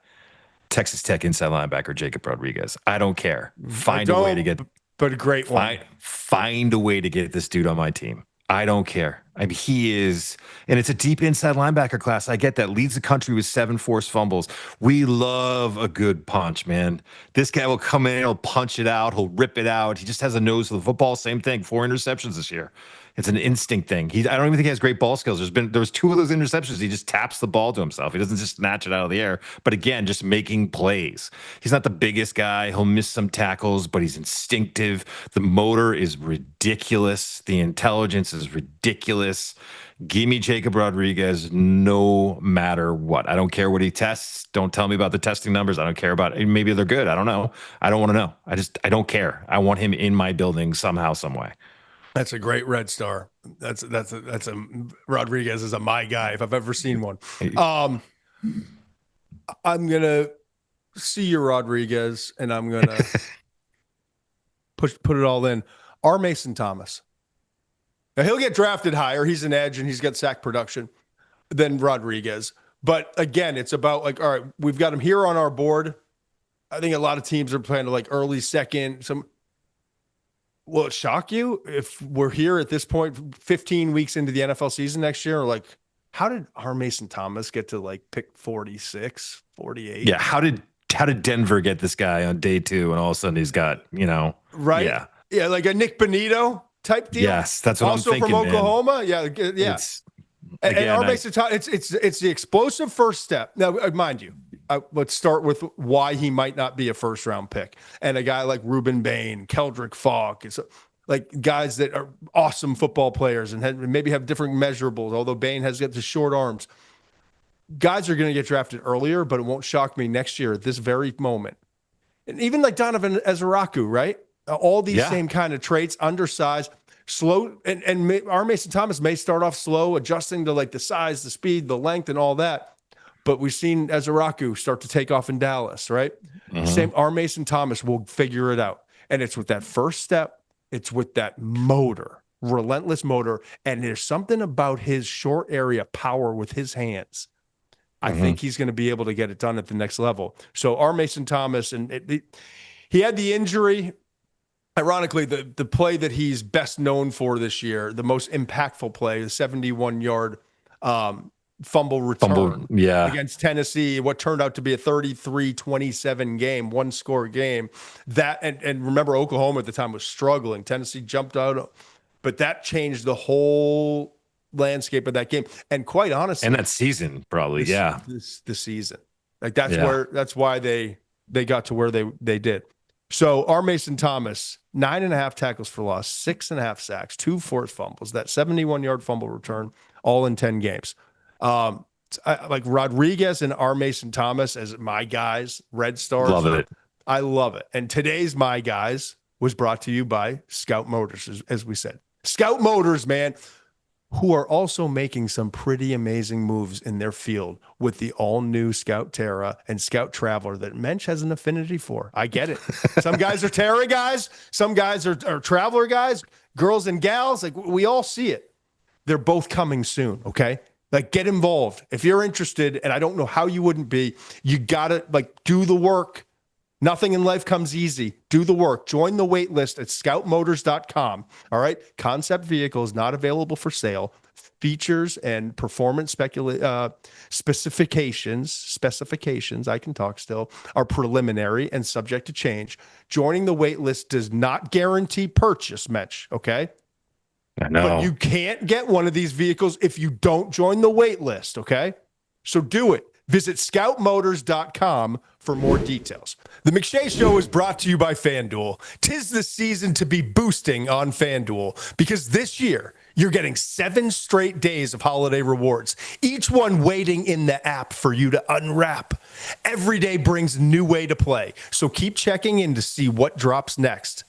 Texas Tech inside linebacker Jacob Rodriguez. I don't care. Find a way to get, but a great one. Find a way to get this dude on my team. I don't care. I mean, he is, and it's a deep inside linebacker class. I get that. Leads the country with 7 forced fumbles. We love a good punch, man. This guy will come in, he'll punch it out, he'll rip it out. He just has a nose for the football. Same thing. 4 interceptions this year. It's an instinct thing. I don't even think he has great ball skills. There was 2 of those interceptions. He just taps the ball to himself. He doesn't just snatch it out of the air. But again, just making plays. He's not the biggest guy. He'll miss some tackles, but he's instinctive. The motor is ridiculous. The intelligence is ridiculous. Give me Jacob Rodriguez no matter what. I don't care what he tests. Don't tell me about the testing numbers. I don't care about it. Maybe they're good. I don't know. I don't want to know. I don't care. I want him in my building somehow, some way. That's a great Red Star. That's a Rodriguez is a my guy if I've ever seen one. I'm gonna see your Rodriguez, and I'm gonna put it all in. R. Mason Thomas. Now he'll get drafted higher. He's an edge, and he's got sack production than Rodriguez. But again, it's about all right, we've got him here on our board. I think a lot of teams are playing early second. Will it shock you if we're here at this point, 15 weeks into the NFL season next year? How did R. Mason Thomas get to pick 46, 48? Yeah. How did Denver get this guy on day 2 and all of a sudden he's got, right? Yeah. Yeah. Like a Nick Bonito type deal. Yes. That's what also I'm thinking. Also from Oklahoma. Man. Yeah. Yeah. And R. Mason Thomas, it's the explosive first step. Now, mind you, let's start with why he might not be a first-round pick. And a guy like Reuben Bain, Keldrick Falk, it's guys that are awesome football players and maybe have different measurables, although Bain has got the short arms. Guys are going to get drafted earlier, but it won't shock me next year at this very moment. And even Donovan Ezaraku, right? All these same kind of traits, undersized, slow, and R. Mason Thomas may start off slow, adjusting to the size, the speed, the length, and all that. But we've seen Ezaraku start to take off in Dallas, right? Mm-hmm. Same R. Mason Thomas will figure it out. And it's with that first step, it's with that motor, relentless motor. And there's something about his short area power with his hands. I think he's going to be able to get it done at the next level. So R. Mason Thomas, and he had the injury. ironically, the play that he's best known for this year, the most impactful play, the 71-yard fumble return against Tennessee, what turned out to be a 33-27 game, one-score game. That and remember, Oklahoma at the time was struggling. Tennessee jumped out, but that changed the whole landscape of that game. And quite honestly, and that season probably, the season, like that's why they got to where they did. So our Mason Thomas, 9.5 tackles for loss, 6.5 sacks, 2 forced fumbles, that 71-yard fumble return, all in 10 games. Like Rodriguez and our Mason Thomas as my guys, Red Stars. Love it. I love it. And today's my guys was brought to you by Scout Motors, as we said. Scout Motors, man, who are also making some pretty amazing moves in their field with the all-new Scout Terra and Scout Traveler that Muench has an affinity for. I get it. Some guys are Terra guys. Some guys are Traveler guys, girls and gals. Like, we all see it. They're both coming soon, okay? Like, get involved. If you're interested, and I don't know how you wouldn't be, you got to, like, do the work. Nothing in life comes easy. Do the work. Join the wait list at scoutmotors.com. All right. Concept vehicle is not available for sale. Features and performance specifications, I can talk still, are preliminary and subject to change. Joining the wait list does not guarantee purchase, Muench. Okay. I know. But you can't get one of these vehicles if you don't join the wait list. Okay. So do it. Visit scoutmotors.com for more details. The McShay Show is brought to you by FanDuel. 'Tis the season to be boosting on FanDuel because this year you're getting 7 straight days of holiday rewards, each one waiting in the app for you to unwrap. Every day brings a new way to play, so keep checking in to see what drops next.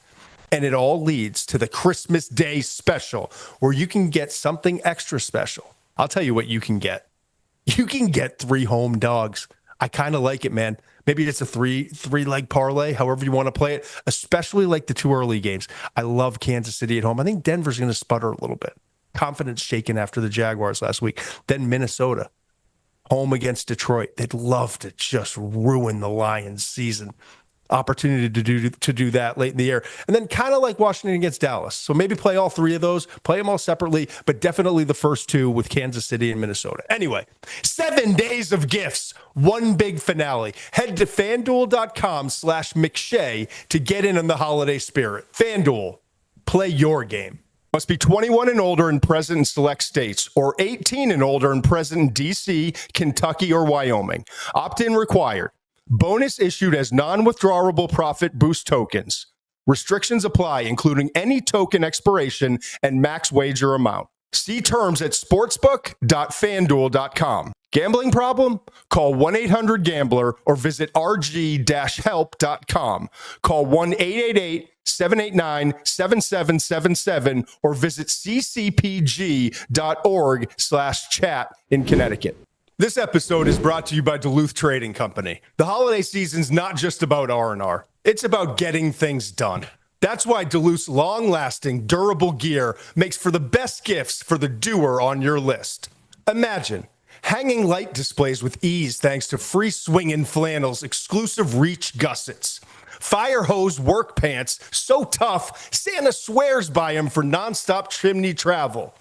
And it all leads to the Christmas Day special where you can get something extra special. I'll tell you what you can get. You can get 3 home dogs. I kind of like it, man. Maybe it's a three-leg parlay, however you want to play it, especially like the 2 early games. I love Kansas City at home. I think Denver's going to sputter a little bit. Confidence shaken after the Jaguars last week. Then Minnesota, home against Detroit. They'd love to just ruin the Lions' season. Opportunity to do that late in the year. And then kind of like Washington against Dallas. So maybe play all 3 of those, play them all separately, but definitely the first 2 with Kansas City and Minnesota. Anyway, 7 days of gifts, 1 big finale. Head to FanDuel.com/McShay to get in on the holiday spirit. FanDuel, play your game. Must be 21 and older and present in select states, or 18 and older and present in D.C., Kentucky, or Wyoming. Opt-in required. Bonus issued as non-withdrawable profit boost tokens. Restrictions apply, including any token expiration and max wager amount. See terms at sportsbook.fanduel.com. Gambling problem? Call 1-800-GAMBLER or visit rg-help.com. Call 1-888-789-7777 or visit ccpg.org/chat in Connecticut. This episode is brought to you by Duluth Trading Company. The holiday season's not just about R&R. It's about getting things done. That's why Duluth's long-lasting, durable gear makes for the best gifts for the doer on your list. Imagine hanging light displays with ease thanks to free swinging flannels, exclusive reach gussets, fire hose work pants so tough Santa swears by them for nonstop chimney travel,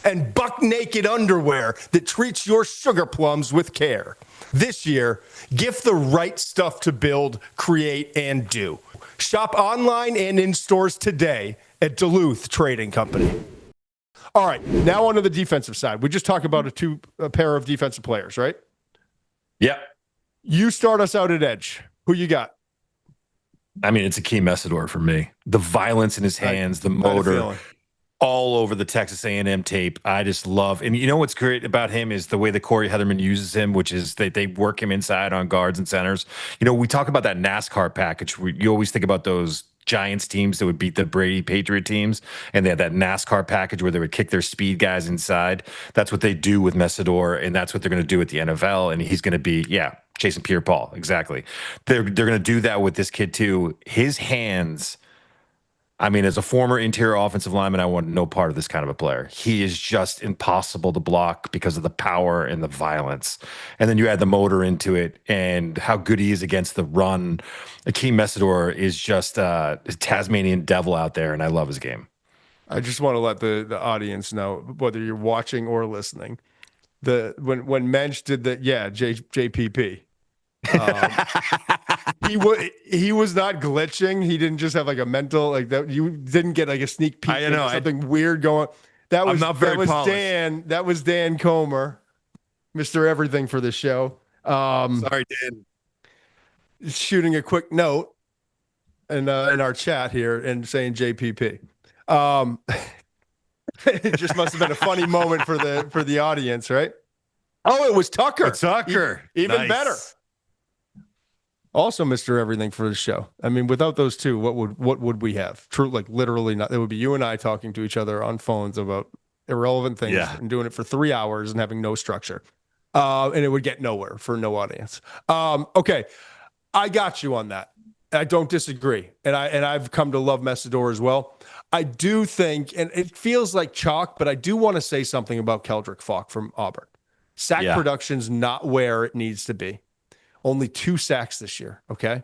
and buck naked underwear that treats your sugar plums with care. This year, gift the right stuff to build, create, and do. Shop online and in stores today at Duluth Trading Company. All right, now on to the defensive side. We just talked about a pair of defensive players, right? Yep. You start us out at edge. Who you got? I mean, it's Akheem Mesidor for me. The violence in his hands, the motor, all over the Texas A&M tape. I just love, and you know what's great about him is the way that Corey Heatherman uses him, which is they work him inside on guards and centers. You know, we talk about that NASCAR package. You always think about those Giants teams that would beat the Brady Patriot teams, and they had that NASCAR package where they would kick their speed guys inside. That's what they do with Mesidor, and that's what they're going to do at the NFL. And he's going to be, Jason Pierre-Paul, exactly. They're going to do that with this kid too. His hands I mean, as a former interior offensive lineman, I want no part of this kind of a player. He is just impossible to block because of the power and the violence. And then you add the motor into it and how good he is against the run. Akheem Mesidor is just a Tasmanian devil out there, and I love his game. I just want to let the audience know, whether you're watching or listening, when Muench did JPP. He was not glitching. He didn't just have like a mental like that. You didn't get like a sneak peek. I know something weird going. That was Dan. That was Dan Comer, Mr. Everything for the show. Sorry, Dan. Shooting a quick note in our chat here and saying JPP. It just must have been a funny moment for the audience, right? Oh, it was Tucker. It's Tucker. Even better. Also, Mr. Everything for the show. I mean, without those two, what would we have? True, like literally not. It would be you and I talking to each other on phones about irrelevant things and doing it for 3 hours and having no structure. And it would get nowhere for no audience. Okay, I got you on that. I don't disagree. And I've come to love Mesidor as well. I do think, and it feels like chalk, but I do want to say something about Keldrick Falk from Auburn. Sack production's not where it needs to be. Only 2 sacks this year, okay?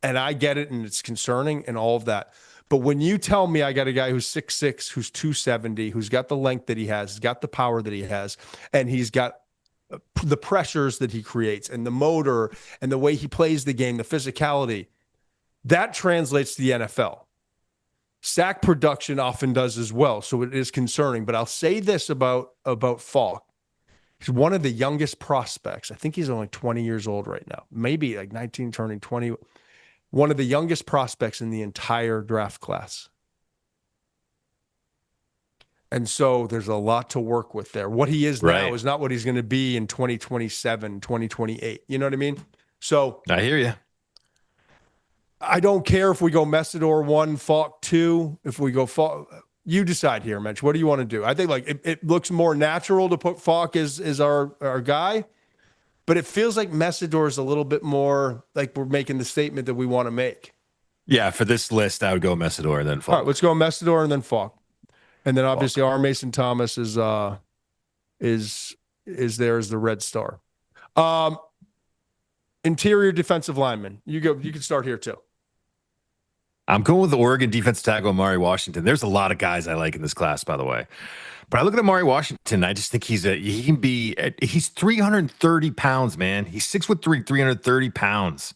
And I get it, and it's concerning and all of that. But when you tell me I got a guy who's 6'6", who's 270, who's got the length that he has, got the power that he has, and he's got the pressures that he creates and the motor and the way he plays the game, the physicality, that translates to the NFL. Sack production often does as well, so it is concerning. But I'll say this about Falk. He's one of the youngest prospects. I think he's only 20 years old right now, maybe like 19 turning 20. One of the youngest prospects in the entire draft class. And so there's a lot to work with there. What he is now is not what he's going to be in 2027, 2028. You know what I mean? So I hear you. I don't care if we go Mesidor 1, Falk 2, if we go Falk. You decide here, Mensch. What do you want to do? I think like it looks more natural to put Falk as our guy, but it feels like Mesidor is a little bit more like we're making the statement that we want to make. Yeah, for this list, I would go Mesidor and then Falk. All right, let's go Mesidor and then Falk, and then obviously our Mason Thomas is there as the red star. Interior defensive lineman. You go. You can start here too. I'm going with the Oregon defensive tackle, Amari Washington. There's a lot of guys I like in this class, by the way. But I look at Amari Washington, I just think he's 330 pounds, man. He's 6'3", 330 pounds.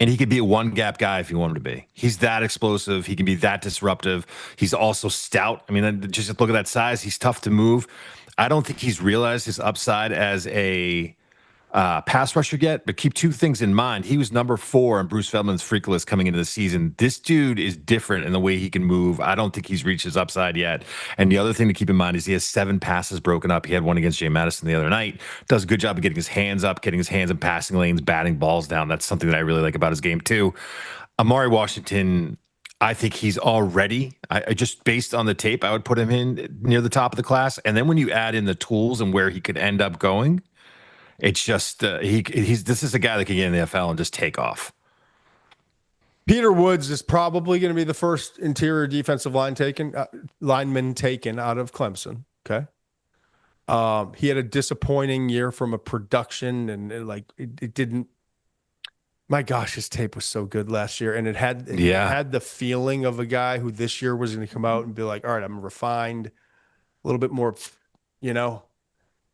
And he could be a one-gap guy if you want him to be. He's that explosive. He can be that disruptive. He's also stout. I mean, just look at that size. He's tough to move. I don't think he's realized his upside as a pass rusher yet, but keep 2 things in mind. He was number 4 on Bruce Feldman's freak list coming into the season. This dude is different in the way he can move. I don't think he's reached his upside yet. And the other thing to keep in mind is he has 7 passes broken up. He had one against Jay Madison the other night. Does a good job of getting his hands up, getting his hands in passing lanes, batting balls down. That's something that I really like about his game too. Amari Washington, I think he's already, I just based on the tape, I would put him in near the top of the class. And then when you add in the tools and where he could end up going, it's just this is a guy that can get in the NFL and just take off. Peter Woods is probably going to be the first interior defensive lineman taken out of Clemson. Okay, he had a disappointing year from a production, and it didn't. My gosh, his tape was so good last year, and it had the feeling of a guy who this year was going to come out and be like, all right, I'm refined, a little bit more,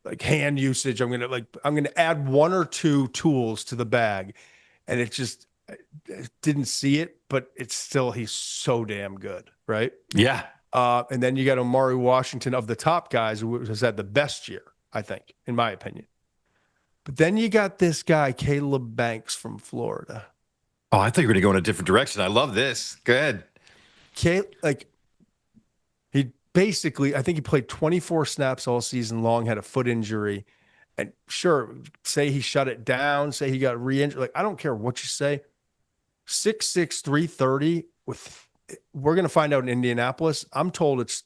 like hand usage. I'm going to add 1 or 2 tools to the bag. And it just didn't see it, but it's still, he's so damn good. Right. Yeah. And then you got Amari Washington of the top guys who has had the best year, I think, in my opinion. But then you got this guy, Caleb Banks from Florida. Oh, I thought you were going to go in a different direction. I love this. Go ahead. Basically, I think he played 24 snaps all season long, had a foot injury. And sure, say he shut it down, say he got re-injured. Like, I don't care what you say. 6'6", 330 we're going to find out in Indianapolis. I'm told it's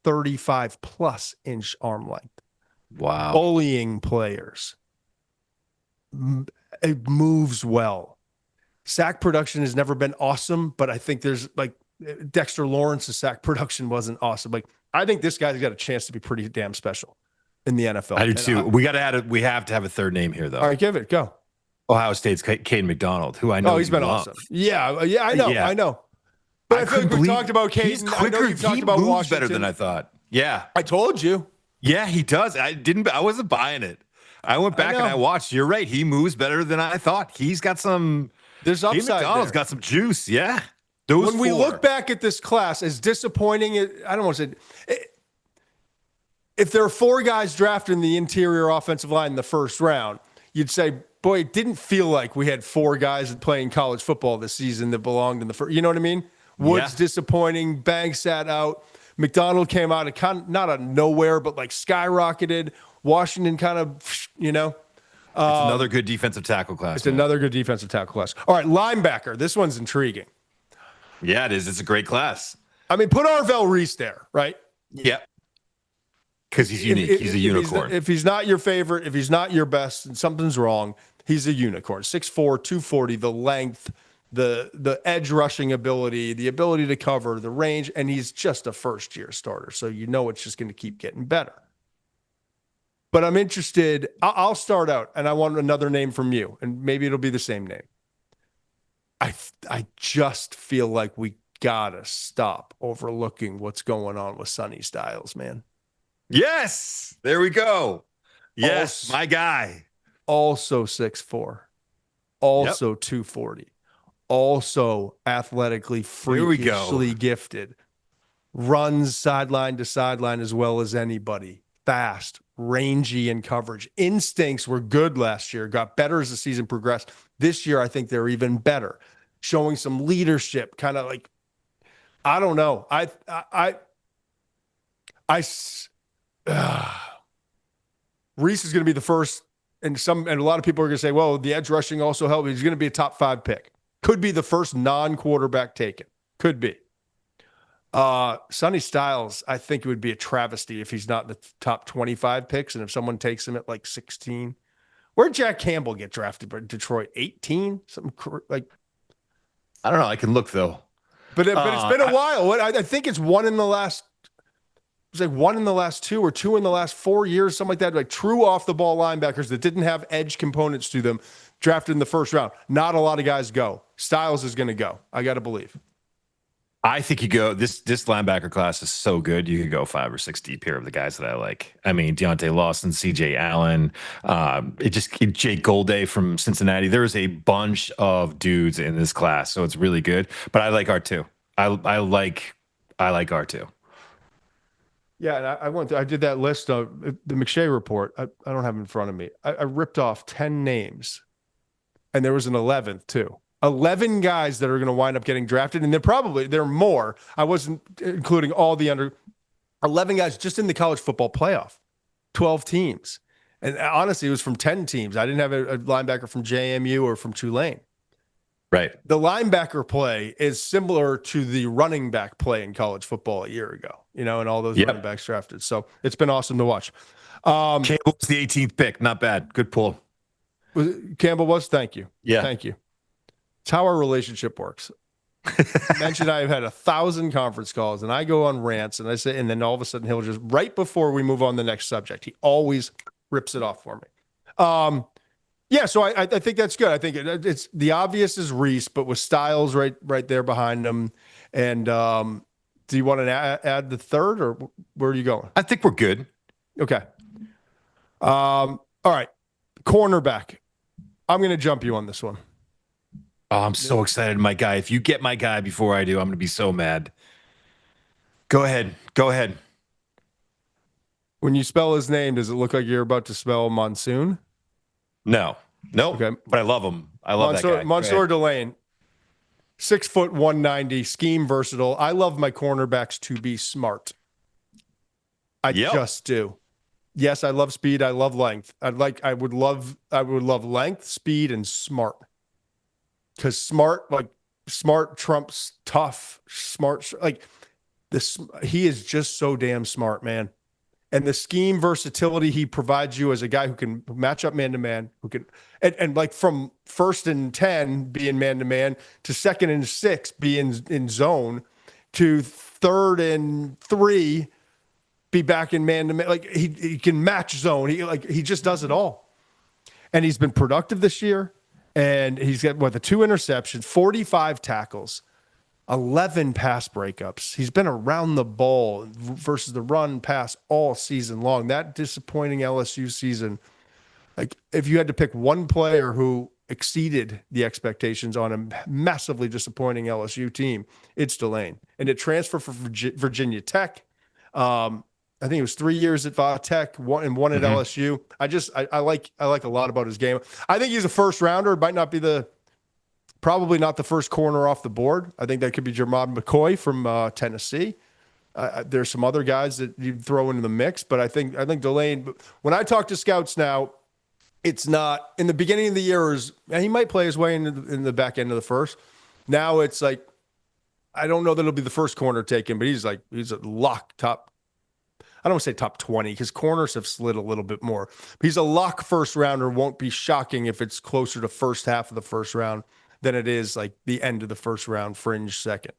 35+ inch arm length. Wow. Bullying players. It moves well. Sack production has never been awesome, but I think there's Dexter Lawrence's sack production wasn't awesome. Like, I think this guy's got a chance to be pretty damn special in the NFL. I do too. We have to have a third name here, though. All right, give it. Go. Ohio State's Caden McDonald, who I know. Oh, he's been awesome. Yeah, I know. But I feel like we talked about Caden. He's quicker. I know you've talked about moves Washington better than I thought. Yeah, I told you. Yeah, he does. I wasn't buying it. I went back and I watched. You're right. He moves better than I thought. He's got some. There's upside. McDonald's got some juice. Yeah. When we look back at this class, as disappointing, I don't want to say, if there are 4 guys drafted in the interior offensive line in the first round, you'd say, boy, it didn't feel like we had 4 guys playing college football this season that belonged in the first. You know what I mean? Woods disappointing. Banks sat out. McDonald came out of not out of nowhere, but like skyrocketed. Washington kind of, It's another good defensive tackle class. It's another good defensive tackle class. All right, linebacker. This one's intriguing. Yeah, it is. It's a great class. I mean, put Arvell Reese there, right? Yeah. Because he's unique. He's a unicorn. If he's not your favorite, if he's not your best, and something's wrong, he's a unicorn. 6'4", 240, the length, the edge rushing ability, the ability to cover, the range, and he's just a first-year starter. So it's just going to keep getting better. But I'm interested. I'll start out, and I want another name from you, and maybe it'll be the same name. I just feel like we gotta stop overlooking what's going on with Sonny Styles, man. Yes, there we go. Yes, my guy. Also 6'4", also 240, also athletically freakishly gifted, runs sideline to sideline as well as anybody. Fast, rangy in coverage. Instincts were good last year, got better as the season progressed. This year, I think they're even better, showing some leadership, kind of like, I don't know. Reese is going to be the first, and a lot of people are going to say, well, the edge rushing also helped. He's going to be a top 5 pick. Could be the first non-quarterback taken. Could be. Sonny Styles, I think it would be a travesty if he's not in the top 25 picks, and if someone takes him at like 16. Where'd Jack Campbell get drafted by Detroit? 18? Something like. I don't know. I can look though. But it's been a while. I think it's one in the last 2 or 2 in the last 4 years, something like that. Like true off the ball linebackers that didn't have edge components to them, drafted in the first round. Not a lot of guys go. Styles is going to go. I got to believe. I think you go. This linebacker class is so good. You could go 5 or 6 deep here of the guys that I like. I mean, Deontay Lawson, C.J. Allen, Jake Golday from Cincinnati. There's a bunch of dudes in this class, so it's really good. But I like R2. I like R2. Yeah, and I did that list of the McShay report. I don't have it in front of me. I ripped off 10 names, and there was an 11th too. 11 guys that are going to wind up getting drafted, and there are more. I wasn't including all the 11 guys just in the college football playoff, 12 teams. And honestly, it was from 10 teams. I didn't have a linebacker from JMU or from Tulane. Right. The linebacker play is similar to the running back play in college football a year ago, and all those running backs drafted. So it's been awesome to watch. Campbell was the 18th pick. Not bad. Good pull. Campbell was? Thank you. Yeah. Thank you. It's how our relationship works. Mentioned I've had 1,000 conference calls, and I go on rants, and I say, and then all of a sudden he'll just, right before we move on to the next subject, he always rips it off for me. Yeah, so I think that's good. I think it's the obvious is Reese, but with Styles right there behind him. And do you want to add the third, or where are you going? I think we're good. Okay. All right. Cornerback. I'm going to jump you on this one. Oh, I'm so excited, my guy. If you get my guy before I do, I'm going to be so mad. Go ahead. When you spell his name, does it look like you're about to spell Monsoon? No. Okay. But I love him. I love that guy. Mansoor Delane, 6 foot 190, scheme versatile. I love my cornerbacks to be smart. I just do. Yes, I love speed. I love length. I would love length, speed, and smart. Because smart trumps tough. Smart, like this. He is just so damn smart, man. And the scheme versatility he provides you as a guy who can match up man-to-man, who can, and like from 1st and 10 being man-to-man to 2nd and 6 being in zone, to 3rd and 3, be back in man-to-man. Like he can match zone. He just does it all. And he's been productive this year. And he's got the 2 interceptions, 45 tackles, 11 pass breakups. He's been around the ball versus the run pass all season long. That disappointing LSU season, like if you had to pick one player who exceeded the expectations on a massively disappointing LSU team, it's Delane. And it transferred for Virginia Tech. I think it was 3 years at Tech, one at LSU. I like a lot about his game. I think he's a first rounder. It might not be probably not the first corner off the board. I think that could be Jeremiah McCoy from Tennessee. There's some other guys that you throw into the mix, but I think Delane. When I talk to scouts now, it's not in the beginning of the year. He might play his way in the back end of the first. Now it's like I don't know that it'll be the first corner taken, but he's a lock top. I don't want to say top 20 because corners have slid a little bit more. But he's a lock first rounder. Won't be shocking if it's closer to first half of the first round than it is like the end of the first round, fringe second.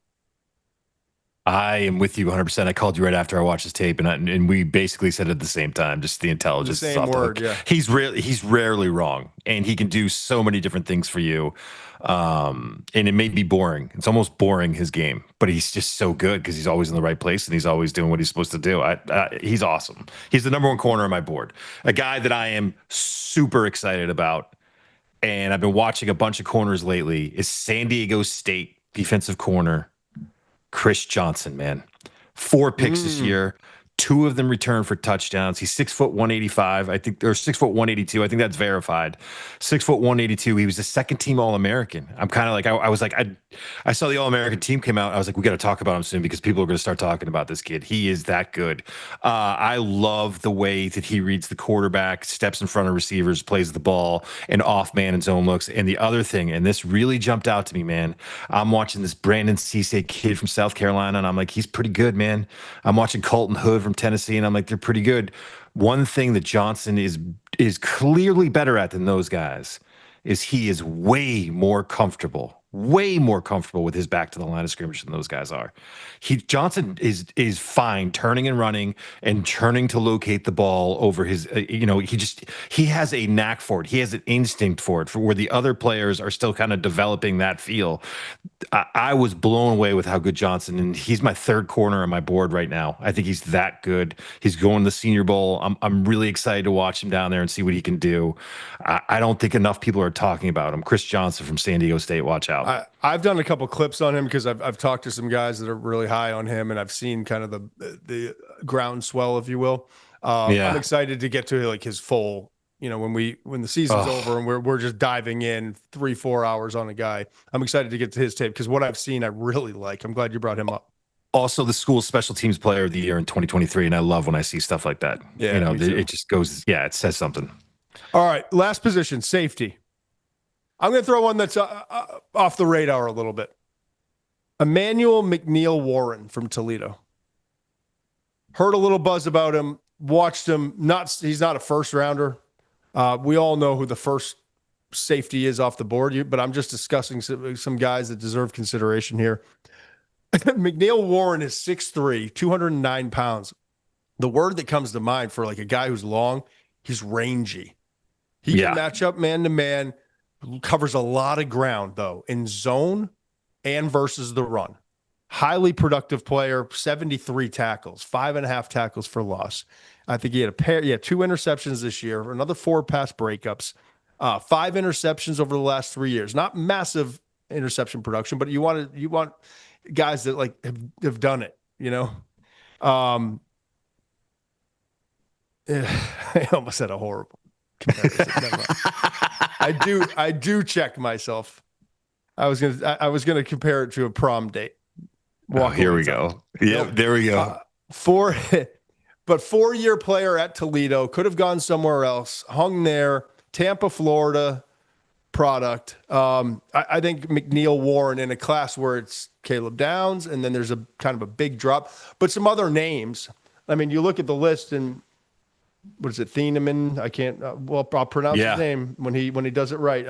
I am with you 100%. I called you right after I watched his tape, and we basically said it at the same time. Just the intelligence. The same word, yeah. He's rarely wrong, and he can do so many different things for you. And it may be boring. It's almost boring, his game, but he's just so good because he's always in the right place and he's always doing what he's supposed to do. He's awesome. He's the number one corner on my board. A guy that I am super excited about, and I've been watching a bunch of corners lately, is San Diego State defensive corner Chris Johnson, man. 4 picks this year. 2 of them returned for touchdowns. He's 6'1", 185, I think, or 6'1", 182. I think that's verified. 6'1", 182. He was the second team All-American. I'm kind of like, I was like, I saw the All-American team came out. I was like, we got to talk about him soon because people are going to start talking about this kid. He is that good. I love the way that he reads the quarterback, steps in front of receivers, plays the ball, and off man and zone looks. And the other thing, and this really jumped out to me, man. I'm watching this Brandon Cisse kid from South Carolina, and I'm like, he's pretty good, man. I'm watching Colton Hood from Tennessee, and I'm like, they're pretty good. One thing that Johnson is clearly better at than those guys is he is way more comfortable with his back to the line of scrimmage than those guys are. Johnson is fine turning and running and turning to locate the ball over his, he has a knack for it. He has an instinct for it, for where the other players are still kind of developing that feel. I was blown away with how good Johnson, and he's my 3rd corner on my board right now. I think he's that good. He's going to the Senior Bowl. I'm really excited to watch him down there and see what he can do. I don't think enough people are talking about him. Chris Johnson from San Diego State, watch out. I've done a couple clips on him because I've talked to some guys that are really high on him, and I've seen kind of the groundswell, if you will. I'm excited to get to like his full, when the season's over and we're just diving in 3-4 hours on a guy. I'm excited to get to his tape because what I've seen I really like. I'm glad you brought him up. Also, the school special teams player of the year in 2023, and I love when I see stuff like that. Yeah, it just goes. Yeah, it says something. All right, last position, safety. I'm going to throw one that's off the radar a little bit. Emmanuel McNeil Warren from Toledo. Heard a little buzz about him. Watched him. He's not a first rounder. We all know who the first safety is off the board, but I'm just discussing some guys that deserve consideration here. McNeil Warren is 6'3", 209 pounds. The word that comes to mind for like a guy who's long, he's rangy. He can match up man-to-man. Covers a lot of ground, though, in zone and versus the run. Highly productive player, 73 tackles, 5.5 tackles for loss. I think he had 2 interceptions this year, another 4 pass breakups, 5 interceptions over the last 3 years. Not massive interception production, but you want guys that like have done it, I almost had a horrible comparison. I do check myself. I was gonna compare it to a prom date. Here we go. Yeah, there we go. 4-year player at Toledo, could have gone somewhere else. Hung there. Tampa, Florida product. I think McNeil Warren in a class where it's Caleb Downs, and then there's a kind of a big drop, but some other names. I mean, you look at the list and. What is it? Thieneman? I can't. I'll pronounce his name when he does it right.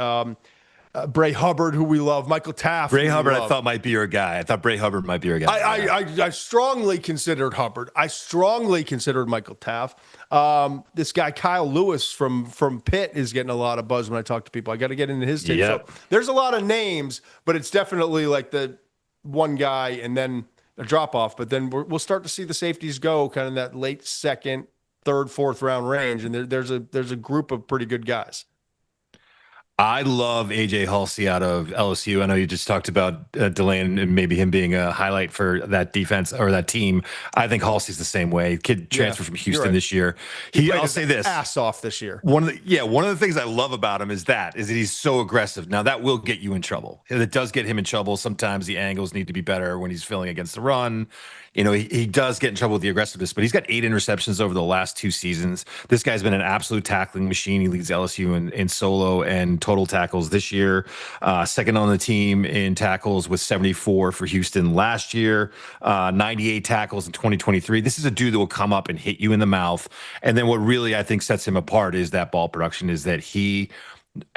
Bray Hubbard, who we love, Michael Taft. Bray Hubbard, I thought might be your guy. I thought Bray Hubbard might be your guy. I strongly considered Hubbard. I strongly considered Michael Taft. This guy Kyle Lewis from Pitt is getting a lot of buzz when I talk to people. I got to get into his team. Yep. So there's a lot of names, but it's definitely like the one guy and then a drop off. But then we'll start to see the safeties go kind of that late second, third, fourth round range, and there's a group of pretty good guys. I love AJ Halsey out of LSU. I know you just talked about Delane and maybe him being a highlight for that defense or that team. I think Halsey's the same way. Kid transferred from Houston this year. I'll say this: ass off this year. One of the things I love about him is that he's so aggressive. Now that will get you in trouble. It does get him in trouble. Sometimes the angles need to be better when he's filling against the run. He does get in trouble with the aggressiveness, but he's got 8 interceptions over the last 2 seasons. This guy's been an absolute tackling machine. He leads LSU in solo and total tackles this year. Second on the team in tackles with 74 for Houston last year. 98 tackles in 2023. This is a dude that will come up and hit you in the mouth. And then what really I think sets him apart is that ball production, is that he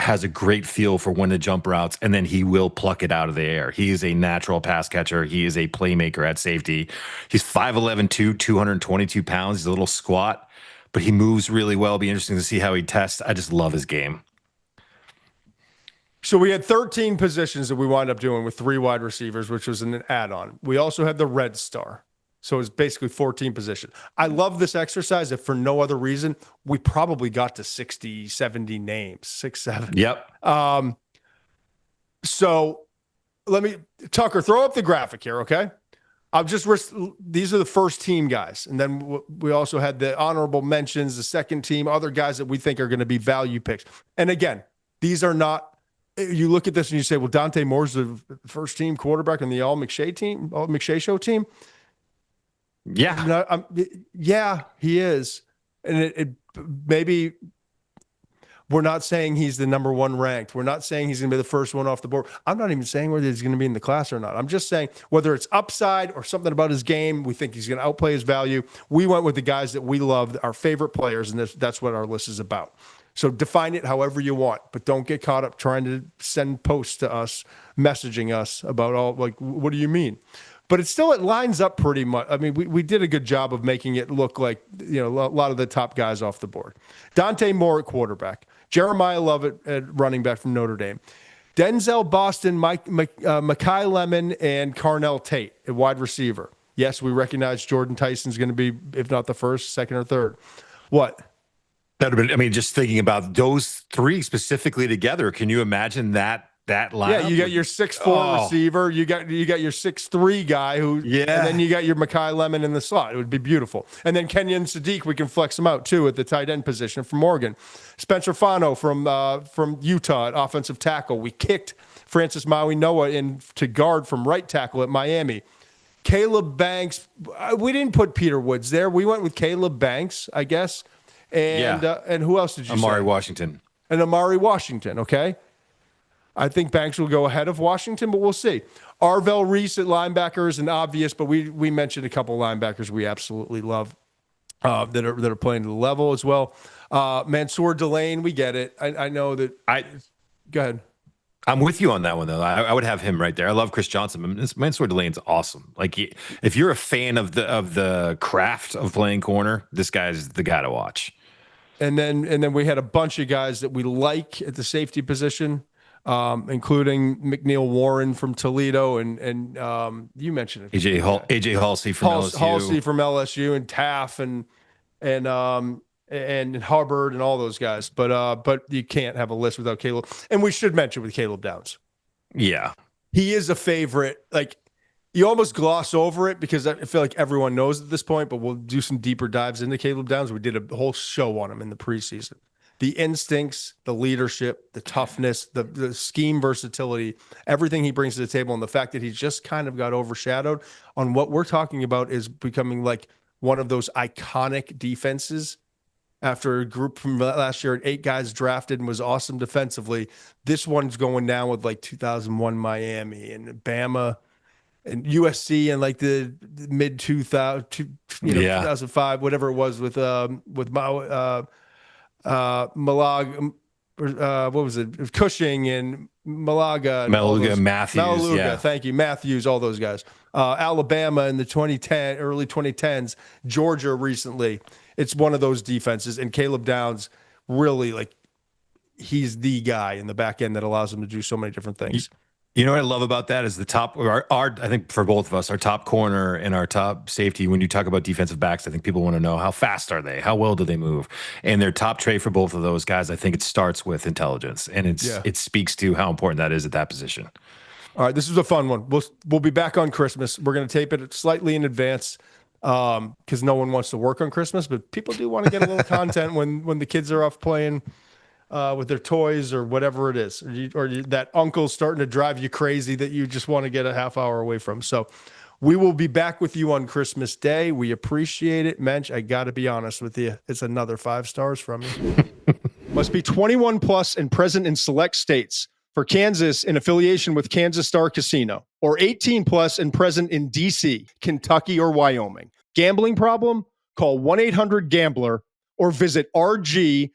has a great feel for when to jump routes, and then he will pluck it out of the air. He is a natural pass catcher. He is a playmaker at safety. He's 5'11", 222 pounds. He's a little squat, but he moves really well. It'll be interesting to see how he tests. I just love his game. So we had 13 positions that we wound up doing with 3 wide receivers, which was an add-on. We also had the Red Star. So it's basically 14 positions. I love this exercise. If for no other reason, we probably got to 60, 70 names, 6, 7. Yep. So Tucker, throw up the graphic here, okay? These are the first team guys. And then we also had the honorable mentions, the second team, other guys that we think are going to be value picks. And again, these are not, you look at this and you say, well, Dante Moore's the first team quarterback on the All-McShay team, All-McShay Show team. Yeah. Yeah, he is. And it maybe we're not saying he's the number 1 ranked. We're not saying he's going to be the first one off the board. I'm not even saying whether he's going to be in the class or not. I'm just saying whether it's upside or something about his game, we think he's going to outplay his value. We went with the guys that we love, our favorite players, and that's what our list is about. So define it however you want, but don't get caught up trying to send posts to us, messaging us about what do you mean? But it lines up pretty much. I mean, we did a good job of making it look like, a lot of the top guys off the board. Dante Moore at quarterback. Jeremiyah Love at running back from Notre Dame. Denzel Boston, Makai Lemon, and Carnell Tate at wide receiver. Yes, we recognize Jordan Tyson's going to be, if not the first, second, or third. What? That would have been, just thinking about those 3 specifically together, can you imagine that lineup? Yeah, you got your 6'4" receiver, you got your 6'3" guy and then you got your Makai Lemon in the slot. It would be beautiful. And then Kenyon Sadiq, we can flex him out too at the tight end position from Oregon. Spencer Fano from Utah at offensive tackle. We kicked Francis Mauigoa in to guard from right tackle at Miami. Caleb Banks, we didn't put Peter Woods there. We went with Caleb Banks, I guess. And who else did you say? Amari Washington. And Amari Washington, okay? I think Banks will go ahead of Washington, but we'll see. Arvell, Reese at linebacker is an obvious, but we mentioned a couple of linebackers we absolutely love that are playing to the level as well. Mansoor Delane, we get it. I know that. Go ahead. I'm with you on that one, though. I would have him right there. I love Chris Johnson. Mansoor Delane's awesome. Like, if you're a fan of the craft of playing corner, this guy's the guy to watch. And then we had a bunch of guys that we like at the safety position, including McNeil Warren from Toledo, and you mentioned it. AJ Halsey from LSU. Halsey from LSU, and Taft and Hubbard and all those guys. But you can't have a list without Caleb. And we should mention with Caleb Downs. Yeah. He is a favorite. Like, you almost gloss over it because I feel like everyone knows at this point, but we'll do some deeper dives into Caleb Downs. We did a whole show on him in the preseason. The instincts, the leadership, the toughness, the scheme versatility, everything he brings to the table, and the fact that he's just kind of got overshadowed on what we're talking about is becoming like one of those iconic defenses after a group from last year at 8 guys drafted and was awesome defensively. This one's going down with like 2001 Miami and Bama and USC and like the mid 2005, whatever it was with Malag what was it? Cushing and Malaga. Matthews. Malaluga, yeah. thank you. Matthews, all those guys. Alabama in the early 2010s. Georgia recently. It's one of those defenses. And Caleb Downs really, like, he's the guy in the back end that allows him to do so many different things. You know what I love about that is the top, I think for both of us, our top corner and our top safety, when you talk about defensive backs, I think people want to know how fast are they? How well do they move? And their top trait for both of those guys, I think it starts with intelligence. And it speaks to how important that is at that position. All right, this is a fun one. We'll be back on Christmas. We're going to tape it slightly in advance because no one wants to work on Christmas, but people do want to get a little content when the kids are off playing with their toys or whatever it is, or that uncle's starting to drive you crazy that you just want to get a half hour away from. So we will be back with you on Christmas Day. We appreciate it. Mensch, I got to be honest with you. It's another 5 stars from you. Must be 21 plus and present in select states. For Kansas, in affiliation with Kansas Star Casino, or 18 plus and present in D.C., Kentucky, or Wyoming. Gambling problem? Call 1-800-GAMBLER or visit rg-help.com.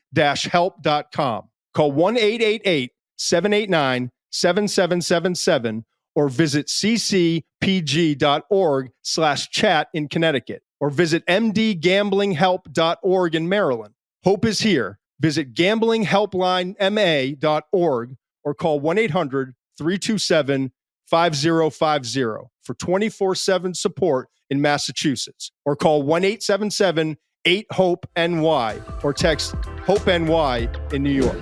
Call 1-888-789-7777 or visit ccpg.org/chat in Connecticut or visit mdgamblinghelp.org in Maryland. Hope is here. Visit gamblinghelplinema.org or call 1-800-327-5050 for 24/7 support in Massachusetts, or call 1-877-8-HOPE-NY or text HOPE-NY in New York.